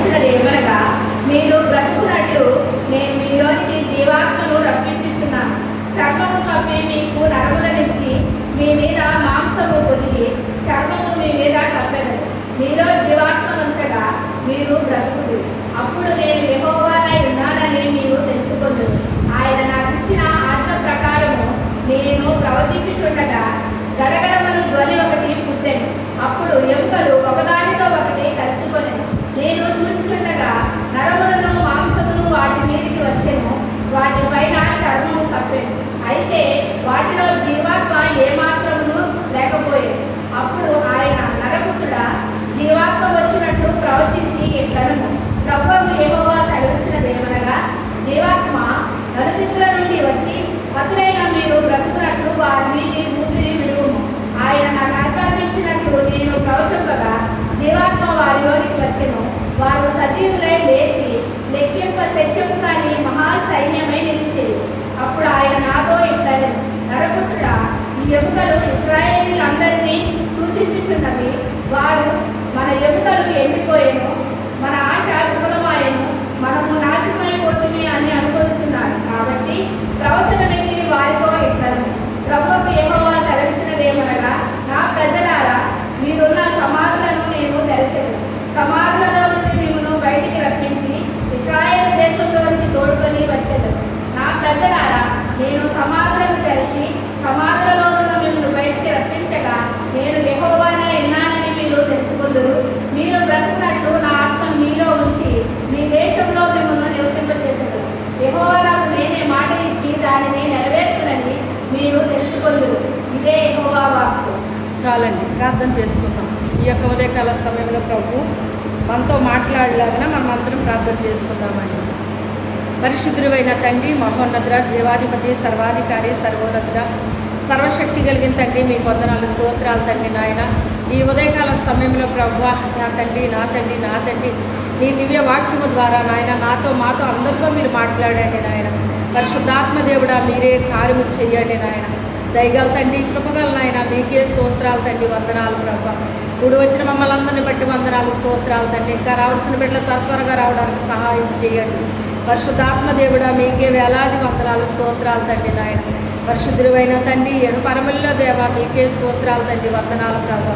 సెలవిచ్చినది ఏమనగా, మీరు బ్రతుకున్నట్లు నేను మీలోనికి జీవాత్మను రప్పించుచున్నాను. చర్మము కప్పి మీకు నరములనిచ్చి మీ మీద మాంసము పొదిగి చర్మము మీ మీద కప్పెను. మీలో జీవాత్మనుంచగా మీరు బ్రతుకుడు. అప్పుడు నేను యెహోవానై ఉన్నానని మీరు తెలుసుకొందురు. ఆయన నాకు ఇచ్చిన ఆజ్ఞ ప్రకారము నేను ప్రవచించుచుండగా గడగడమను ధ్వని ఒకటి పుట్టెను. అప్పుడు ఎముకలు ఒకదానితో ఒకటి కలుసుకొనెను. నేను చూచుచుండగా నరములను మాంసమును వాటి మీదికి వచ్చెను. వాటి పైన చర్మము కప్పెను. అయితే వాటిలో జీవాత్మ ఏమాత్రమును లేకపోయేది. అప్పుడు ఆయన, నరపుత్రుడా, జీవాత్మ వచ్చినట్లు ప్రవచించి ఇట్లనెను, ప్రభువు యెహోవా సెలవిచ్చినదేమనగా, జీవాత్మ నలుదిక్కుల నుండి వచ్చి మతులైన మీరు బ్రతుకున్నట్లు వారి మీది ఊపిరి విడువుము. ఆయన నాకు ఆజ్ఞాపించినట్లు నేను ప్రవచింపగా జీవాత్మ వారిలోనికి వచ్చెను. వారు సజీవులై లేచి లెక్కింప శక్యము కాని మహాసైన్యమై నిలిచేది. అప్పుడు ఆయన నాతో ఇట్లనెను, నరపుత్రుడా, ఈ ఎముకలు ఇశ్రాయేలీయులందరినీ సూచించుచున్నవి. వారు మన ఎముకలు ఎండిపోయెను, మన ఆశ విఫలమాయెను, మనము నాశనమైపోతుంది అని అనుకుంటున్నారు. కాబట్టి ప్రవచన వ్యక్తి వారితో ఇట్లను, ప్రభువుకు యెహోవా సెలవిచ్చినదేమనగా, నా ప్రజలారా, మీరున్న సమాధులను నేను తెరచెను. సమాధులలో నుండి మిమ్మల్ని బయటికి రప్పించి ఇశ్రాయేలు దేశంలోనికి తోడుకొని వచ్చెను. నా ప్రజలారా, నేను సమాధులను తెరచి సమాధులలో ఉన్న మిమ్మల్ని బయటికి రప్పించగా నేను యెహోవానై ఉన్నానని మీరు తెలుసుకుందురు. మీరు బ్రతుకున్నట్లు నా ఆత్మ మీలో ఉంచి మీ దేశంలో మిమ్మల్ని నివసింపచేసెను. యెహోవా నాకు నేనే మాట ఇచ్చి దానిని నెరవేర్చునని మీరు తెలుసుకుందురు. ఇదే యెహోవా వాక్కు. చాలండి, ప్రార్థన చేసుకుందాం. ఈ యొక్క ఉదయకాల సమయంలో ప్రభు మనతో మాట్లాడలాగిన మనం అందరం ప్రార్థన చేసుకుందామండి. పరిశుద్ధుడైన తండ్రి, మహోన్నతుడ, జీవాధిపతి, సర్వాధికారి, సర్వోన్నతుడ, సర్వశక్తి కలిగిన తండ్రి, మీ వందనాలు, స్తోత్రాలు తండ్రి. నాయన, ఈ ఉదయకాల సమయంలో ప్రభువా, నా తండ్రి, నా తండ్రి, నా తండ్రి, నీ దివ్య వాక్యము ద్వారా నాయన మాతో అందరితో మీరు మాట్లాడండి నాయన. పరిశుద్ధాత్మ దేవుడా, మీరే కార్యము చెయ్యండి నాయన. దయగల తండ్రి, కృపగల నాయన, మీకే స్తోత్రాలు తండ్రి, వందనాలు ప్రభువా. ఇప్పుడు వచ్చిన మమ్మల్ని అందరిని బట్టి వందనాలు, స్తోత్రాలు తండ్రి. ఇంకా రావాల్సిన బిడ్డలు త్వరగా రావడానికి సహాయం చేయండి. పరిశుద్ధాత్మ దేవుడా, మీకే వేలాది వందనాలు, స్తోత్రాలు తండ్రి నాయన. పరిశుద్ధుడైన తండ్రి, పరమల్లో దేవ, మీకే స్తోత్రాలు తండ్రి, వందనాలు ప్రభు.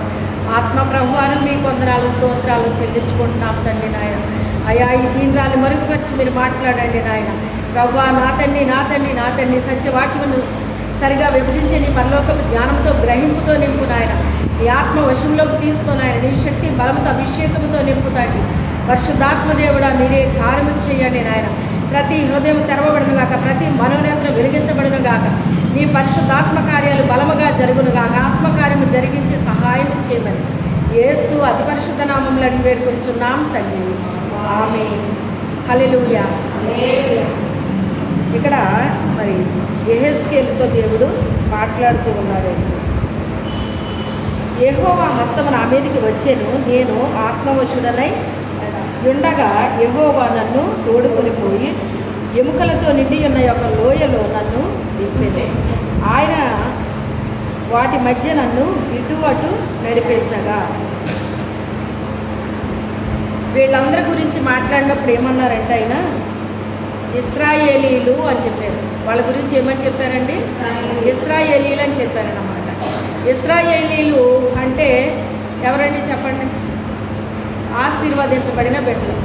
ఆత్మ ప్రభువాను మీకు వందనాలు, స్తోత్రాలు చెల్లించుకుంటున్నాం తండ్రి నాయన. అయా, ఈ దీనిరాలు మరుగుపరిచి మీరు మాట్లాడండి నాయన. ప్రభువా, నా తండ్రి, నా తండ్రి, నా తండ్రి, సత్యవాక్యమును సరిగా విభజించి నీ పరలోకపు జ్ఞానంతో గ్రహింపుతో నింపు నాయన. నీ ఆత్మ వశంలోకి తీసుకొని ఆయన నీ శక్తి బలముతో అభిషేకంతో నింపుతాండి. పరిశుద్ధాత్మదేవుడా, మీరే కార్యము చేయండి నాయన. ప్రతి హృదయం తెరవబడును గాక, ప్రతి మనోనేత్రం వెలిగించబడును గాక. నీ పరిశుద్ధాత్మ కార్యాలు బలముగా జరుగును గాక. ఆత్మకార్యము జరిగించి సహాయం చేయమని యేసు అతి పరిశుద్ధ నామములో అడిగి వేడుకొంచున్నాం తండ్రి, ఆమేన్. హల్లెలూయా. ఇక్కడ మరి యెహెజ్కేలుతో దేవుడు మాట్లాడుతూ ఉన్నాడు. యెహోవా హస్తము నా మీదకి వచ్చెను, నేను ఆత్మవశుడనై ఉండగా యెహోవా నన్ను తోడుకొని పోయి ఎముకలతో నిండి ఉన్న యొక్క లోయలో నన్ను దింపెను. ఆయన వాటి మధ్య నన్ను ఇటు అటు నడిపించగా. వీళ్ళందరి గురించి మాట్లాడినప్పుడు ఏమన్నారంటే ఆయన ఇశ్రాయేలీలు అని చెప్పారు. వాళ్ళ గురించి ఏమని చెప్పారండి? ఇశ్రాయేలీలు అని చెప్పారన్నమాట. ఇశ్రాయేలీలు అంటే ఎవరండి చెప్పండి? ఆశీర్వదించబడిన బిడ్డలు.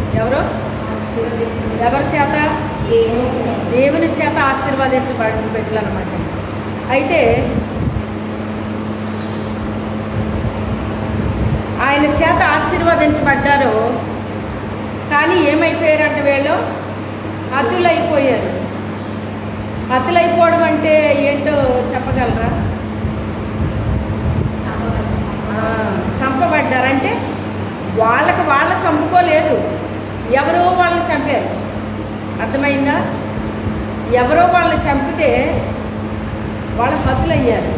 ఎవరి చేత? దేవుని చేత ఆశీర్వదించబడిన బిడ్డలు అన్నమాట. అయితే ఆయన చేత ఆశీర్వదించబడ్డారు. కానీ ఏమైపోయారంటే వీళ్ళు హతులైపోయారు. హతులైపోవడం అంటే ఏంటో చెప్పగలరా? చంపబడ్డారంటే వాళ్ళు చంపుకోలేదు, ఎవరో వాళ్ళని చంపారు. అర్థమైందా? ఎవరో వాళ్ళని చంపితే వాళ్ళు హతులయ్యారు.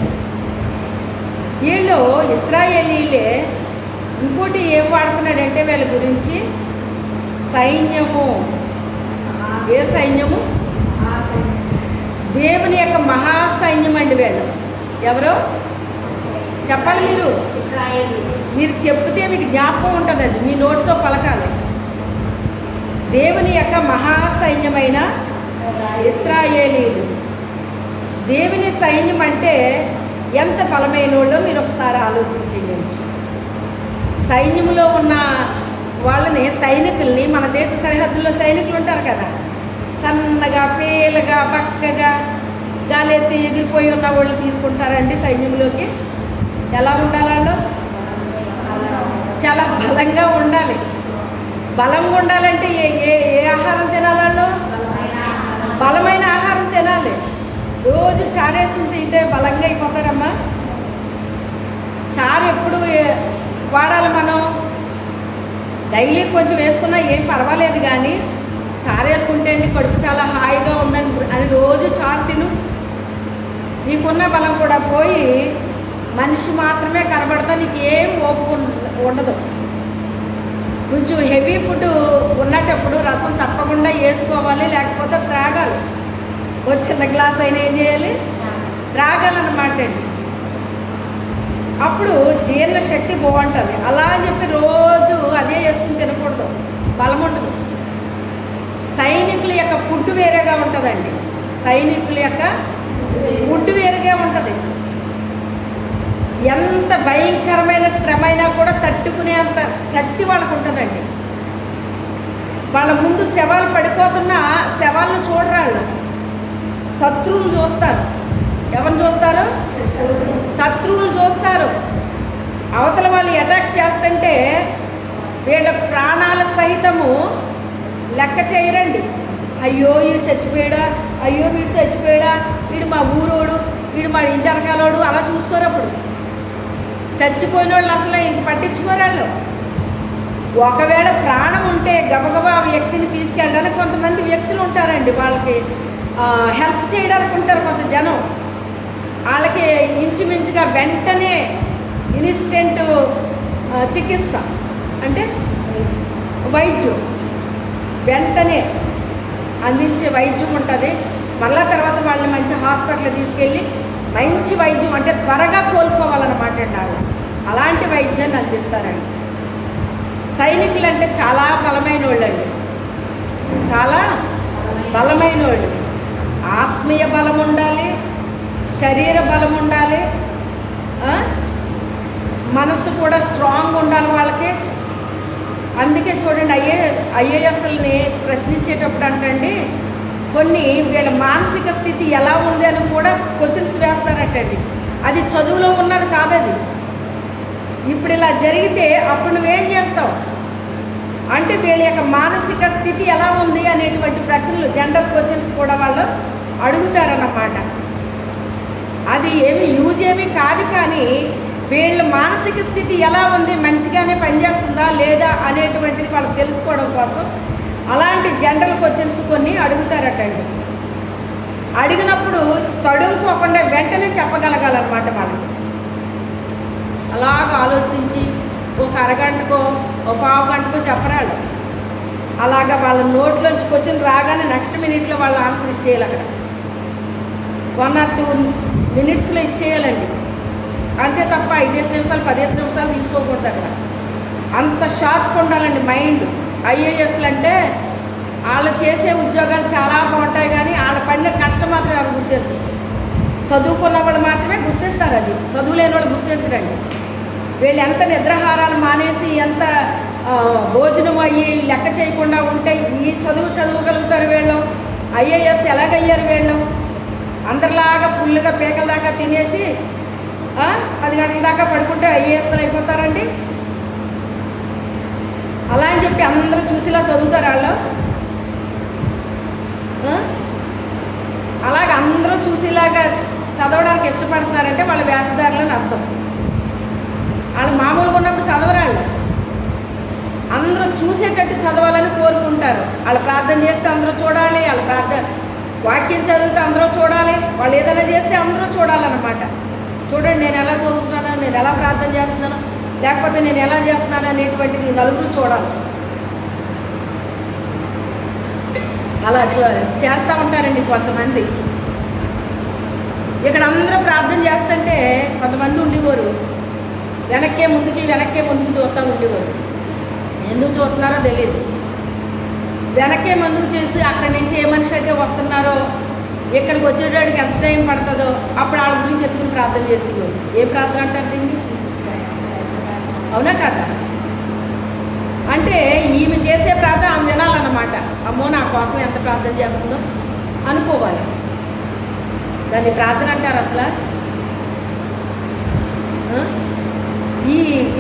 వీళ్ళు ఇశ్రాయేలీలే. ఇంకోటి ఏం వాడుతున్నాడంటే వీళ్ళ గురించి సైన్యము. ఏ సైన్యము? దేవుని యొక్క మహాసైన్యం అండి వీళ్ళు. ఎవరో చెప్పాలి మీరు. మీరు చెప్తే మీకు జ్ఞాపకం ఉంటుంది, అది మీ నోటితో పలకాలి. దేవుని యొక్క మహాసైన్యమైన ఇశ్రాయేలీయులు. దేవుని సైన్యం అంటే ఎంత బలమైన వాళ్ళో మీరు ఒకసారి ఆలోచించండి. సైన్యంలో ఉన్న వాళ్ళని, సైనికుల్ని, మన దేశ సరిహద్దుల్లో సైనికులు ఉంటారు కదా, సన్నగా పేలగా బక్కగా గాలెత్తి ఎగిరిపోయి ఉన్న వాళ్ళు తీసుకుంటారండి సైన్యంలోకి. ఎలా ఉండాలి వాళ్ళు? చాలా బలంగా ఉండాలి. బలంగా ఉండాలంటే ఏ ఏ ఏ ఆహారం తినాలి వాళ్ళు? బలమైన ఆహారం తినాలి. రోజు చారు వేసుకుని తింటే బలంగా అయిపోతారమ్మా. చారు ఎప్పుడు వాడాలి మనం? డైలీ కొంచెం వేసుకున్నా ఏం పర్వాలేదు, కానీ చారు వేసుకుంటే కడుపు చాలా హాయిగా ఉందని అని రోజు చారు తిను. నీకున్న బలం కూడా పోయి మనిషి మాత్రమే కనబడతా, నీకు ఏం ఓపిక ఉండదు. కొంచెం హెవీ ఫుడ్ ఉన్నటప్పుడు రసం తప్పకుండా వేసుకోవాలి, లేకపోతే త్రాగాలి. ఓ చిన్న గ్లాస్ అయినా ఏం చేయాలి? త్రాగాలన్నమాట అండి. అప్పుడు జీర్ణశక్తి బాగుంటుంది. అలా అని చెప్పి రోజు అదే వేసుకుని తినకూడదు, బలం ఉండదు. సైనికుల యొక్క ఫుడ్ వేరేగా ఉంటుందండి. సైనికుల యొక్క ఫుడ్ వేరేగా ఉంటుంది. ఎంత భయంకరమైన శ్రమ అయినా కూడా తట్టుకునేంత శక్తి వాళ్ళకు ఉంటుందండి. వాళ్ళ ముందు శవాలు పడిపోతున్నా శవాలను చూడరాళ్ళు, శత్రువులు చూస్తారు. ఎవరిని చూస్తారు? శత్రువులు చూస్తారు. అవతల వాళ్ళు అటాక్ చేస్తుంటే వీళ్ళ ప్రాణాల సహితము లెక్క చేయరండి. అయ్యో వీడు చచ్చిపోయాడా, అయ్యో వీడు చచ్చిపోయాడా, వీడు మా ఊరోడు, వీడు మా ఇంటి వెనకాలోడు, అలా చూసుకోరు. అప్పుడు చచ్చిపోయిన వాళ్ళు అసలు ఇంక పట్టించుకోరాళ్ళు. ఒకవేళ ప్రాణం ఉంటే గబగబా ఆ వ్యక్తిని తీసుకెళ్ళడానికి కొంతమంది వ్యక్తులు ఉంటారండి, వాళ్ళకి హెల్ప్ చేయడానికి ఉంటారు కొంత జనం. వాళ్ళకి ఇంచుమించుగా వెంటనే ఇన్స్టెంట్ చికిత్స అంటే వైద్యం వెంటనే అందించే వైద్యం ఉంటుంది. మళ్ళా తర్వాత వాళ్ళని మంచి హాస్పిటల్ తీసుకెళ్ళి మంచి వైద్యం అంటే త్వరగా కోలుకోవాలన్నమాట అండి. వాళ్ళు అలాంటి వైద్యాన్ని అందిస్తారండి. సైనికులు అంటే చాలా బలమైన వాళ్ళండి, చాలా బలమైన వాళ్ళు. ఆత్మీయ బలం ఉండాలి, శరీర బలం ఉండాలి, మనసు కూడా స్ట్రాంగ్ ఉండాలి వాళ్ళకి. అందుకే చూడండి ఐఏఎస్ఎల్ని ప్రశ్నించేటప్పుడు అంటండి కొన్ని వీళ్ళ మానసిక స్థితి ఎలా ఉంది అని కూడా క్వశ్చన్స్ వేస్తారటండి. అది చదువులో ఉన్నది కాదది. ఇప్పుడు ఇలా జరిగితే అప్పుడు నువ్వేం చేస్తావు అంటే వీళ్ళ యొక్క మానసిక స్థితి ఎలా ఉంది అనేటువంటి ప్రశ్నలు, జనరల్ క్వశ్చన్స్ కూడా వాళ్ళు అడుగుతారన్నమాట. అది ఏమి యూజ్ ఏమీ కాదు, కానీ వీళ్ళ మానసిక స్థితి ఎలా ఉంది, మంచిగానే పనిచేస్తుందా లేదా అనేటువంటిది వాళ్ళు తెలుసుకోవడం కోసం అలాంటి జనరల్ క్వశ్చన్స్ కొన్ని అడుగుతారటండి. అడిగినప్పుడు తడుముకోకుండా వెంటనే చెప్పగలగాలన్నమాట వాళ్ళకి. అలాగ ఆలోచించి ఒక అరగంటకో ఒక పావు గంటకో చెప్పరాళ్ళు. అలాగా వాళ్ళ నోట్లోంచి క్వశ్చన్ రాగానే నెక్స్ట్ మినిట్లో వాళ్ళు ఆన్సర్ ఇచ్చేయాలి. అక్కడ 1 or 2 minutesలో ఇచ్చేయాలండి. అంతే తప్ప 5 నిమిషాలు 10 నిమిషాలు తీసుకోకూడదు. అక్కడ అంత షార్ప్ ఉండాలండి మైండ్. ఐఏఎస్లు అంటే వాళ్ళు చేసే ఉద్యోగాలు చాలా బాగుంటాయి, కానీ వాళ్ళ పడిన కష్టం మాత్రం ఎవరు గుర్తించరు. చదువుకున్న వాళ్ళు మాత్రమే గుర్తిస్తారు, అది చదువు లేని వాళ్ళు గుర్తించరండి. వీళ్ళు ఎంత నిద్రాహారాలు మానేసి ఎంత భోజనం అయ్యి లెక్క చేయకుండా ఉంటే ఈ చదువుగలుగుతారు వీళ్ళు. ఐఏఎస్ ఎలాగయ్యారు వీళ్ళు? అందరిలాగా ఫుల్గా పీకల దాకా తినేసి 10 గంటల దాకా పడుకుంటే ఐఏఎస్లు అయిపోతారండి. అలా అని చెప్పి అందరూ చూసిలా చదువుతారు వాళ్ళు. అలాగ అందరూ చూసేలాగా చదవడానికి ఇష్టపడుతున్నారంటే వాళ్ళ వేషధారులని అర్థం. వాళ్ళు మామూలుగా ఉన్నప్పుడు చదవరాళ్ళు, అందరూ చూసేటట్టు చదవాలని కోరుకుంటారు. వాళ్ళు ప్రార్థన చేస్తే అందరూ చూడాలి, వాళ్ళ ప్రార్థన వాక్యం చదివితే అందరూ చూడాలి, వాళ్ళు ఏదైనా చేస్తే అందరూ చూడాలన్నమాట. చూడండి నేను ఎలా చదువుతున్నాను, నేను ఎలా ప్రార్థన చేస్తున్నాను, లేకపోతే నేను ఎలా చేస్తున్నాను అనేటువంటిది నలుగురు చూడాలి. అలా చేస్తూ ఉంటారండి కొంతమంది. ఇక్కడ అందరూ ప్రార్థన చేస్తుంటే కొంతమంది ఉండేవారు వెనక్కే ముందుకి చూస్తూ ఉండేవారు. ఎందుకు చూస్తున్నారో తెలియదు. వెనకే ముందుకు చేసి అక్కడి నుంచి ఏ మనిషి అయితే వస్తున్నారో ఇక్కడికి వచ్చేటానికి ఎంత టైం పడుతుందో అప్పుడు వాళ్ళ గురించి ఎత్తుకుని ప్రార్థన చేసేవాడు. ఏ ప్రార్థన అంటారు దీన్ని? అవునా కదా? అంటే ఈమె చేసే ప్రార్థన ఆమె వినాలన్నమాట. అమ్మో నా కోసం ఎంత ప్రార్థన చేస్తుందో అనుకోవాలి. దాన్ని ప్రార్థన అంటారు అసలు.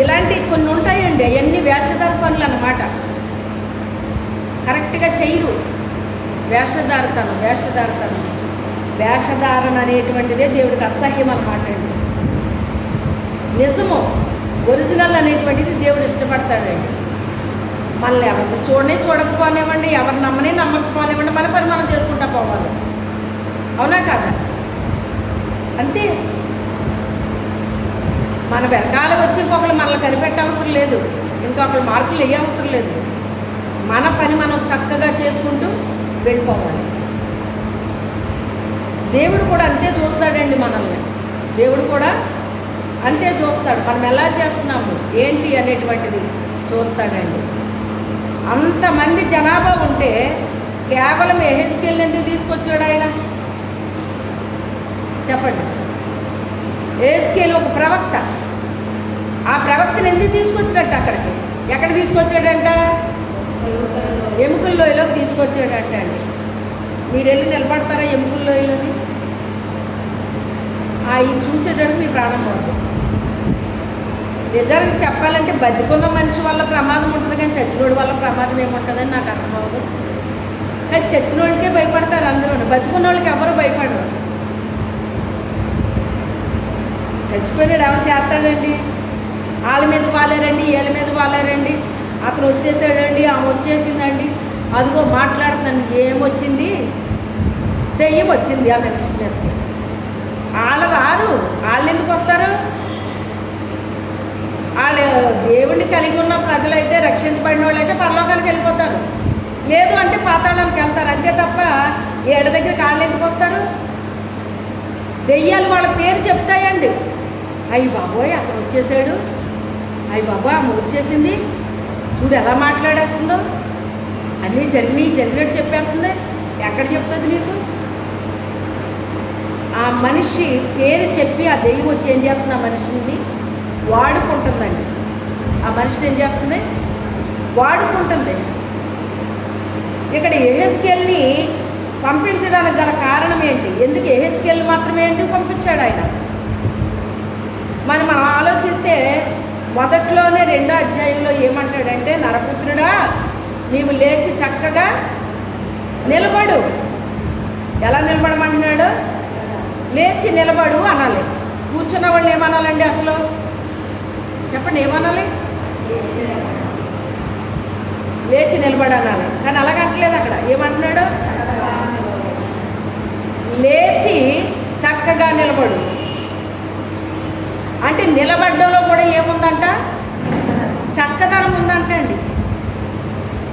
ఇలాంటి కొన్ని ఉంటాయండి, అవన్నీ వేషధార పనులు అన్నమాట. కరెక్ట్గా చెయ్యరు. వేషధారణ అనేటువంటిదే దేవుడికి అసహ్యం అన్నమాట అండి. నిజము ఒరిజినల్ అనేటువంటిది దేవుడు ఇష్టపడతాడండి. మనల్ని ఎవరిని చూడకపోనివ్వండి, ఎవరు నమ్మకపోనివ్వండి, మన పని మనం చేసుకుంటా పోవాలి. అవునా కాదా? అంతే. మన వెనకాల వచ్చి ఇంకొకరు మనల్ని కనిపెట్టే అవసరం లేదు, ఇంకొకరు మార్కులు వేయ అవసరం లేదు. మన పని మనం చక్కగా చేసుకుంటూ వెళ్ళిపోవాలి. దేవుడు కూడా అంతే చూస్తాడండి మనల్ని. దేవుడు కూడా అంతే చూస్తాడు. మనం ఎలా చేస్తున్నాము ఏంటి అనేటువంటిది చూస్తాడండి. అంతమంది జనాభా ఉంటే కేవలం యెహెజ్కేలుని ఎందుకు తీసుకొచ్చాడు ఆయన? చెప్పండి. యెహెజ్కేలు ఒక ప్రవక్త. ఆ ప్రవక్తను ఎందుకు తీసుకొచ్చినట్టు అక్కడికి? ఎక్కడ తీసుకొచ్చాడంట? ఎముకల లోయలోకి తీసుకొచ్చాడంట అండి. మీరు వెళ్ళి నిలబడతారా ఎముకల లోయలోని? ఇది చూసేటప్పుడు మీ ప్రాణం పోతుంది. నిజానికి చెప్పాలంటే బతికున్న మనిషి వల్ల ప్రమాదం ఉంటుంది, కానీ చచ్చినోడి వల్ల ప్రమాదం ఏముంటుందని నాకు అర్థమవుతుంది. కానీ చచ్చినోడికే భయపడతారు అందరూ, బతికున్న వాళ్ళకి ఎవరు భయపడరు. చచ్చిపోయినాడు ఎవరు చేస్తాడండి? వాళ్ళ మీద వాలేరండి, వీళ్ళ మీద వాలేరండి, అతను వచ్చేసాడండి, ఆమె వచ్చేసిందండి, అదిగో మాట్లాడుతున్నాను. ఏమొచ్చింది? దెయ్యం వచ్చింది ఆ మనిషి మీదకి. వాళ్ళు రారు. వాళ్ళు ఎందుకు వస్తారు? వాళ్ళు దేవుడిని కలిగి ఉన్న ప్రజలైతే, రక్షించబడిన వాళ్ళు అయితే పరలోకానికి వెళ్ళిపోతారు, లేదు అంటే పాతాళానికి వెళ్తారు. అంతే తప్ప ఏడ దగ్గరికి వాళ్ళు ఎందుకు వస్తారు? దెయ్యాలు వాళ్ళ పేరు చెప్తాయండి. అయ్యి బాబోయ్ అతను వచ్చేసాడు, అయ్యి బాబోయ్ ఆమె వచ్చేసింది, చూడు ఎలా మాట్లాడేస్తుందో, అన్నీ జరిగినట్టు చెప్పేస్తుంది. ఎక్కడ చెప్తుంది నీకు? ఆ మనిషి పేరు చెప్పి ఆ దెయ్యం వచ్చి ఏం చేస్తుంది? ఆ మనిషిని వాడుకుంటుందండి. ఆ మనిషిని ఏం చేస్తుంది? వాడుకుంటుంది. ఇక్కడ యెహెజ్కేలుని పంపించడానికి గల కారణం ఏంటి? ఎందుకు యెహెజ్కేలుని మాత్రమే ఎందుకు పంపించాడు ఆయన? మనం ఆలోచిస్తే మొదట్లోనే 2వ అధ్యాయంలో ఏమంటాడంటే, నరపుత్రుడా నీవు లేచి చక్కగా నిలబడు. ఎలా నిలబడమంటున్నాడు? లేచి నిలబడు అనాలి. కూర్చున్న వాళ్ళు ఏమనాలండి అసలు? చెప్పండి, ఏమనాలి? లేచి నిలబడి అనాలి. కానీ అలాగంటలేదు. అక్కడ ఏమంటున్నాడు? లేచి చక్కగా నిలబడు. అంటే నిలబడ్డంలో కూడా ఏముందంట? చక్కదనం ఉందంట అండి.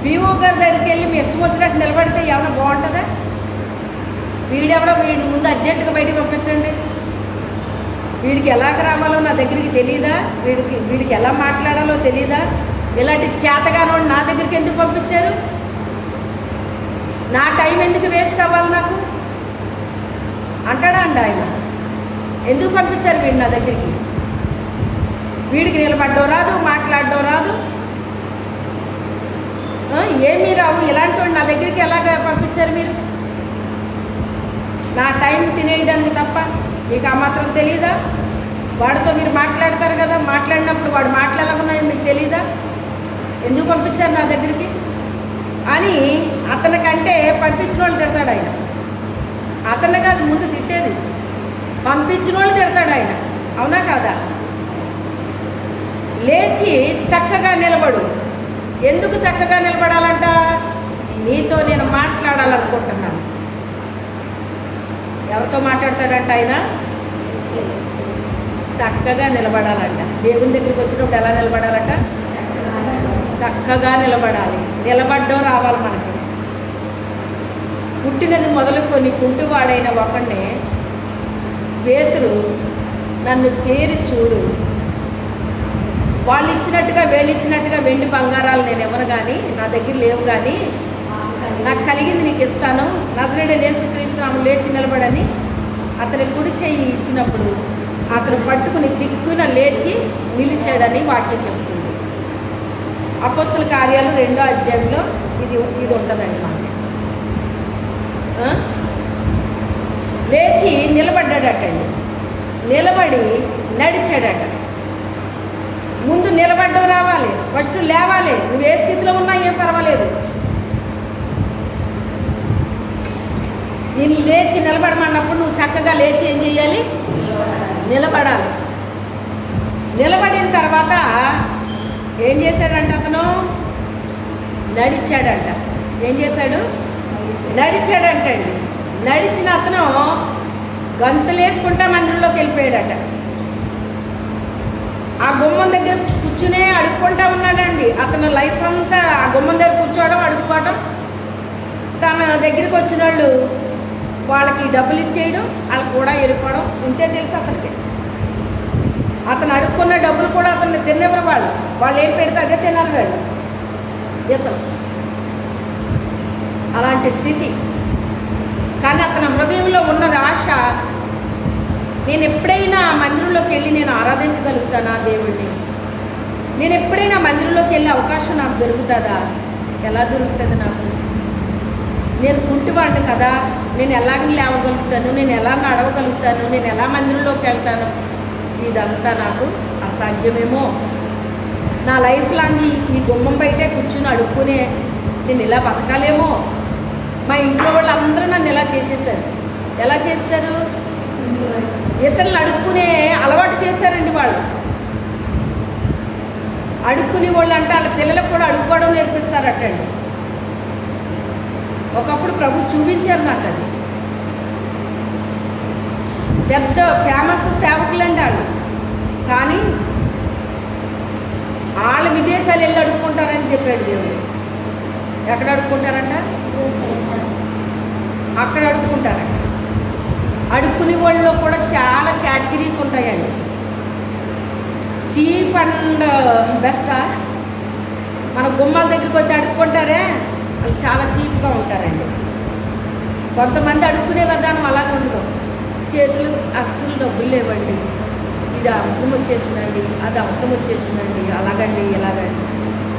పిఓ గారి దగ్గరికి వెళ్ళి మీ ఇష్టం వచ్చినట్టు నిలబడితే ఏమైనా బాగుంటుందా? వీడి ముందు అర్జెంటుగా బయటికి పంపించండి, వీడికి ఎలాగ రావాలో నా దగ్గరికి తెలియదా, వీడికి ఎలా మాట్లాడాలో తెలియదా, ఇలాంటి చేతగానోడు నా దగ్గరికి ఎందుకు పంపించారు, నా టైం ఎందుకు వేస్ట్ అవ్వాలి నాకు అంటాడా అండి ఆయన? ఎందుకు పంపించారు వీడు నా దగ్గరికి? వీడికి నిలబడ్డం రాదు, మాట్లాడడం రాదు, ఏమీ రావు. ఇలాంటి వాడు నా దగ్గరికి ఎలాగ పంపించారు మీరు? నా టైం తినేయడానికి తప్ప మీకు ఆ మాత్రం తెలీదా? వాడితో మీరు మాట్లాడతారు కదా, మాట్లాడినప్పుడు వాడు మాటలు ఎలా ఉన్నాయో మీకు తెలీదా? ఎందుకు పంపించారు నా దగ్గరికి అని అతనికంటే పంపించిన వాళ్ళు తిడతాడు ఆయన. అతన్ని కాదు ముందు తిట్టేది, పంపించిన వాళ్ళు తిడతాడు ఆయన. అవునా కాదా? లేచి చక్కగా నిలబడు. ఎందుకు చక్కగా నిలబడాలంట? నీతో నేను మాట్లాడాలనుకుంటున్నాను. ఎవరితో మాట్లాడతాడంట ఆయన? చక్కగా నిలబడాలంట. దేవుని దగ్గరికి వచ్చినప్పుడు ఎలా నిలబడాలంట? చక్కగా నిలబడాలి. నిలబడ్డం రావాలి మనకి. పుట్టినది మొదలుకొని కుంటివాడైన ఒకడినే పేతురు నన్ను తేరి చూడు, వాళ్ళు ఇచ్చినట్టుగా వీళ్ళు ఇచ్చినట్టుగా వెండి బంగారాలు నేను ఇవ్వను కానీ, నా దగ్గర లేవు కానీ నాకు కలిగింది నీకు ఇస్తాను, నజరేయుడైన యేసుక్రీస్తు నామములో లేచి నిలబడని అతని కుడి చెయ్యి ఇచ్చినప్పుడు అతను పట్టుకుని దిక్కున లేచి నిలిచాడని వాక్యం చెబుతుంది. అపోస్తుల కార్యాలు 2వ అధ్యాయంలో ఇది ఉంటుందండి మనకి. లేచి నిలబడ్డాడటండి. నిలబడి నడిచాడట. ముందు నిలబడ్డం రావాలి, ఫస్ట్ లేవాలి. నువ్వు ఏ స్థితిలో ఉన్నా ఏం పర్వాలేదు. నేను లేచి నిలబడమన్నప్పుడు నువ్వు చక్కగా లేచి ఏం చేయాలి? నిలబడాలి. నిలబడిన తర్వాత ఏం చేశాడంట? అతను నడిచాడంట. ఏం చేశాడు? నడిచాడంటండి. నడిచిన అతను గంతులేసుకుంటా మందిరంలోకి వెళ్ళిపోయాడట. ఆ గుమ్మం దగ్గర కూర్చునే అడుక్కుంటా ఉన్నాడండి. అతను లైఫ్ అంతా ఆ గుమ్మం దగ్గర కూర్చోవడం, అడుక్కోవడం, తన దగ్గరికి వచ్చిన వాళ్ళు వాళ్ళకి డబ్బులు ఇచ్చేయడం, వాళ్ళకి కూడా వెళ్ళిపోవడం, ఇంతే తెలుసు అతనికి. అతను అడుక్కున్న డబ్బులు కూడా అతన్ని తినేవారు. వాళ్ళు ఏం పెడితే అదే తినాలి వాళ్ళు. ఇతను అలాంటి స్థితి. కానీ అతని హృదయంలో ఉన్నది ఆశ. నేను ఎప్పుడైనా మందిరంలోకి వెళ్ళి నేను ఆరాధించగలుగుతానా దేవుడిని? నేను ఎప్పుడైనా మందిరంలోకి వెళ్ళే అవకాశం నాకు దొరుకుతుందా? ఎలా దొరుకుతుంది నాకు? నేను కుంటివాడిని కదా, నేను ఎలాగని లేవగలుగుతాను? నేను ఎలా నడవగలుగుతాను? నేను ఎలా మందిరంలోకి వెళ్తాను? ఇదంతా నాకు అసాధ్యమేమో. నా లైఫ్ లాంగ్ ఈ గుమ్మం బయటే కూర్చుని అడుక్కునే నేను ఇలా బతకాలేమో. మా ఇంట్లో వాళ్ళందరూ నన్ను ఎలా చేసేసారు. ఎలా చేస్తారు? ఇతరులను అడుక్కునే అలవాటు చేశారండి వాళ్ళు. అడుక్కునే వాళ్ళు అంటే వాళ్ళ పిల్లలకు కూడా అడుక్కోవడం నేర్పిస్తారటండి. ఒకప్పుడు ప్రభు చూపించారు నాకు. అది పెద్ద ఫేమస్ సేవకులండి వాళ్ళు. కానీ వాళ్ళు విదేశాలు వెళ్ళి అడుక్కుంటారని చెప్పాడు దేవుడు. ఎక్కడ అడుక్కుంటారంట? అక్కడ అడుక్కుంటారంట. అడుక్కునే వాళ్ళలో కూడా చాలా కేటగిరీస్ ఉంటాయండి. చీప్ అండ్ బెస్టా? మన గుమ్మాల దగ్గరికి వచ్చి అడుక్కుంటారే, వాళ్ళు చాలా చీప్గా ఉంటారండి. కొంతమంది అడుక్కునే విధానం అలాగే ఉండదు. చేతులు అస్సలు డబ్బులు లేవండి, ఇది అవసరం వచ్చేసిందండి, అది అవసరం వచ్చేసిందండి, అలాగండి ఇలాగండి,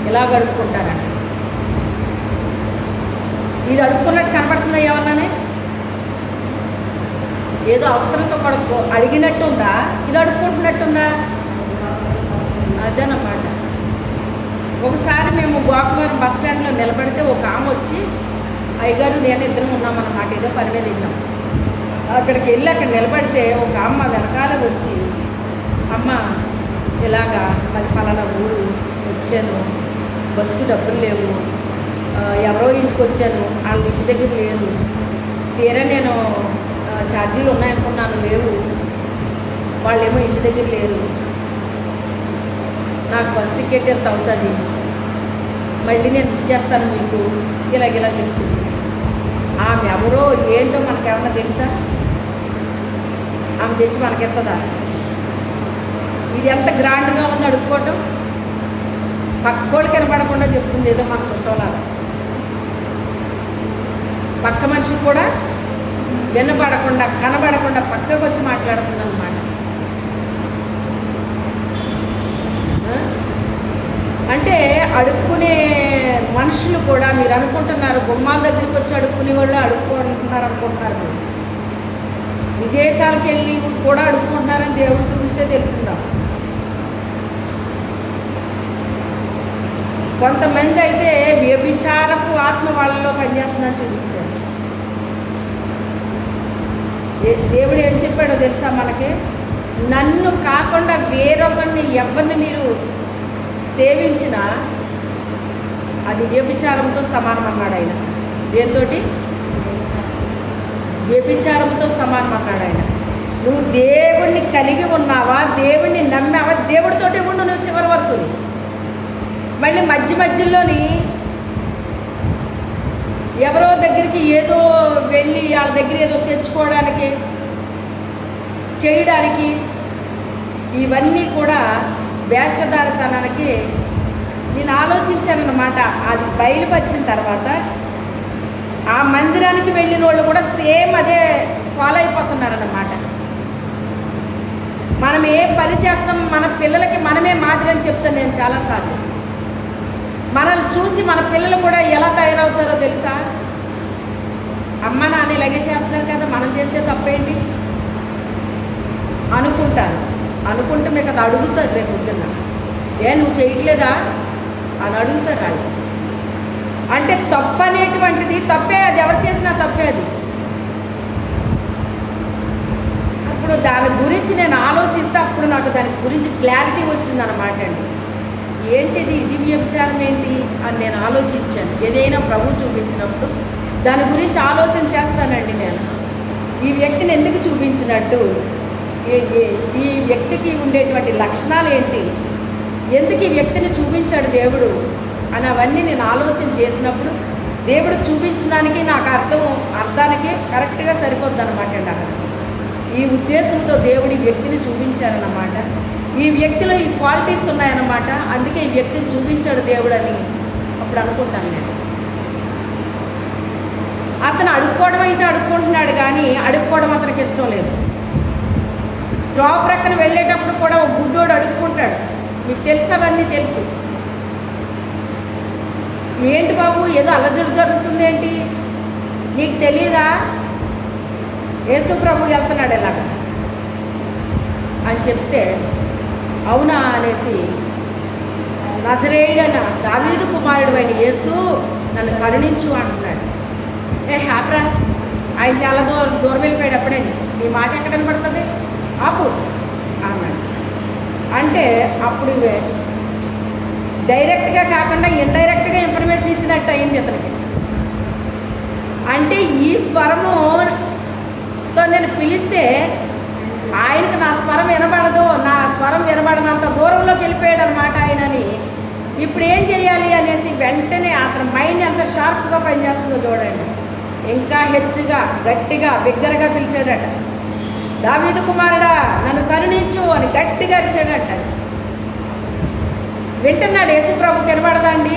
ఇలాగ అడుక్కుంటారండి. ఇది అడుక్కున్నట్టు కనపడుతుందా ఏమన్నానే? ఏదో అవసరంతో కొడుకో అడిగినట్టు ఉందా? ఇది అడుక్కుంటున్నట్టుందా? అదేనమాట. ఒకసారి మేము గోకవరం బస్ స్టాండ్లో నిలబడితే ఒక ఆమె వచ్చి, అయ్యగారు నేను ఇద్దరం ఉన్నామన్నమాట, ఏదో పని మీద వెళ్ళాం. అక్కడికి వెళ్ళి అక్కడ నిలబడితే ఒక అమ్మ వెనకాల వచ్చి, అమ్మ ఇలాగా మరి పలానా ఊరు వచ్చాను, బస్సుకు డబ్బులు లేవు, ఎవరో ఇంటికి వచ్చాను, వాళ్ళ ఇంటి దగ్గర లేదు, తీరా నేను ఛార్జీలు ఉన్నాయనుకున్నాను, లేవు, వాళ్ళేమో ఇంటి దగ్గర లేరు, నాకు బస్ టికెట్ ఎంత అవుతుంది, మళ్ళీ నేను ఇచ్చేస్తాను మీకు, ఇలాగ చెప్తుంది. ఆమె ఎవరో ఏంటో మనకేమన్నా తెలుసా? ఆమె తెచ్చి మనకెత్తదా? ఇది ఎంత గ్రాండ్గా ఉంది అడుక్కోవటం. పక్కోళ్ళు కనపడకుండా చెప్తుంది ఏదో మన చుట్టంలాగా. పక్క మనిషి కూడా వినపడకుండా కనబడకుండా పక్కకు వచ్చి మాట్లాడుతుంది అన్నమాట. అంటే అడుక్కునే మనుషులు కూడా మీరు అనుకుంటున్నారు గుమ్మాల దగ్గరికి వచ్చి అడుక్కునే వాళ్ళు అడుక్కుంటున్నారు అనుకుంటున్నారు. మీరు విదేశాలకు వెళ్ళి కూడా అడుక్కుంటున్నారని దేవుడు చూపిస్తే తెలిసిందా. కొంతమంది అయితే వ్యభిచారపు ఆత్మ వాళ్ళలో పనిచేస్తుందని చూపించారు. దేవుడు ఏం చెప్పాడో తెలుసా మనకి? నన్ను కాకుండా వేరొకరిని ఎవరిని మీరు సేవించినా అది వ్యభిచారంతో సమానం అన్నాడు ఆయన. దేంతోటి? వ్యభిచారంతో సమానం అన్నాడు ఆయన. నువ్వు దేవుడిని కలిగి ఉన్నావా, దేవుడిని నమ్మావా, దేవుడితోటే ఉండు నువ్వు చివరి వరకు. మళ్ళీ మధ్యలోని ఎవరో దగ్గరికి ఏదో వెళ్ళి వాళ్ళ దగ్గర ఏదో తెచ్చుకోవడానికి చేయడానికి ఇవన్నీ కూడా వేషధారతనానికి నేను ఆలోచించానన్నమాట. అది బయలుపరిచిన తర్వాత ఆ మందిరానికి వెళ్ళిన వాళ్ళు కూడా సేమ్ అదే ఫాలో అయిపోతున్నారన్నమాట. మనం ఏ పని చేస్తాం మన పిల్లలకి మనమే మాదిరి అని చెప్తాను నేను చాలాసార్లు. మనల్ని చూసి మన పిల్లలు కూడా ఎలా తయారవుతారో తెలుసా? అమ్మ నాన్న ఇలాగే చేస్తున్నారు కదా, మనం చేస్తే తప్పేంటి అనుకుంటారు. అనుకుంటే మీకు అది అడుగుతారు రేపు పొద్దున్న, నువ్వు చేయట్లేదా అని అడుగుతారు వాళ్ళు. అంటే తప్పు అనేటువంటిది తప్పే, అది ఎవరు చేసినా తప్పే అది. అప్పుడు దాని గురించి నేను ఆలోచిస్తే అప్పుడు నాకు దాని గురించి క్లారిటీ వచ్చిందనమాట అండి. ఏంటిది, ఇది వ్యభిచారం ఏంటి అని నేను ఆలోచించాను. ఏదైనా ప్రభు చూపించినప్పుడు దాని గురించి ఆలోచన చేస్తానండి నేను. ఈ వ్యక్తిని ఎందుకు చూపించినట్టు, ఈ వ్యక్తికి ఉండేటువంటి లక్షణాలు ఏంటి, ఎందుకు ఈ వ్యక్తిని చూపించాడు దేవుడు అని అవన్నీ నేను ఆలోచన చేసినప్పుడు దేవుడు చూపించిన దానికి నాకు అర్థానికి కరెక్ట్గా సరిపోద్ది అనమాట అండి. అక్కడ ఈ ఉద్దేశంతో దేవుడు ఈ వ్యక్తిని చూపించారన్నమాట. ఈ వ్యక్తిలో ఈ క్వాలిటీస్ ఉన్నాయన్నమాట, అందుకే ఈ వ్యక్తిని చూపించాడు దేవుడు అని అప్పుడు అనుకుంటాను నేను. అతను అడుక్కోవడం అయితే అడుక్కుంటున్నాడు, కానీ అడుక్కోవడం అతనికి ఇష్టం లేదు. త్రోవ ప్రక్కన వెళ్ళేటప్పుడు కూడా ఒక గుడ్డోడు అడుక్కుంటాడు. మీకు తెలుసు, అవన్నీ తెలుసు. ఏంటి బాబు ఏదో అల్లజడి జరుగుతుంది ఏంటి, నీకు తెలీదా? యేసు ప్రభు వెళ్తున్నాడు ఇలాగ అని చెప్తే, అవునా అనేసి, నజరేయుడైన దావీదు కుమారుడు అయిన యేసు నన్ను కరుణించు అంటున్నాడు. హ్యాపరా, ఆయన చాలా దూరం వెళ్ళిపోయాడు. అప్పుడే నీ మాట ఎక్కడ కనపడుతుంది, ఆపు అన్నాడు. అంటే అప్పుడు డైరెక్ట్గా కాకుండా ఇండైరెక్ట్గా ఇన్ఫర్మేషన్ ఇచ్చినట్టు అయింది అతనికి. అంటే ఈ స్వరముతో నేను పిలిస్తే ఆయనకు నా స్వరం వినబడదు, నా స్వరం వినబడనంత దూరంలోకి వెళ్ళిపోయాడు అనమాట ఆయనని. ఇప్పుడు ఏం చేయాలి అనేసి వెంటనే అతని మైండ్ ఎంత షార్ప్గా పనిచేస్తుందో చూడండి. ఇంకా హెచ్చుగా గట్టిగా బిగ్గరగా పిలిచాడట, దావీదు కుమారుడా నన్ను కరుణించు అని గట్టిగా అరిచాడట. వింటున్నాడు. యేసు ప్రభుకి వినబడదా అండి?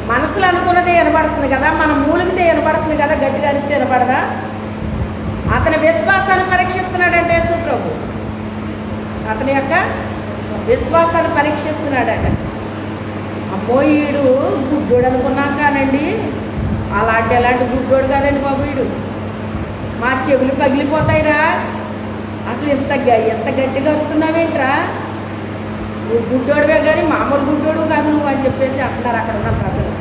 మనసులో అనుకున్నదే వినబడుతుంది కదా, మనం మూలిగితే వినబడుతుంది కదా, గట్టిగా అరిస్తే వినబడదా? అతని విశ్వాసాన్ని పరీక్షిస్తున్నాడంటే యేసు ప్రభు అతని యొక్క విశ్వాసాన్ని పరీక్షిస్తున్నాడట. అమ్మో ఈడు గుడ్డోడు అనుకున్నాం కానండి, ఎలాంటి గుడ్డోడు కాదండి బాబు, ఈడు మా చెవులు పగిలిపోతాయిరా, అసలు ఎంత గట్టిగా అరుతున్నావేంట్రా, నువ్వు గుడ్డోడివే కానీ మామూలు గుడ్డోడు కాదు నువ్వు అని చెప్పేసి అంటున్నారు అక్కడ ఉన్న ప్రజలు.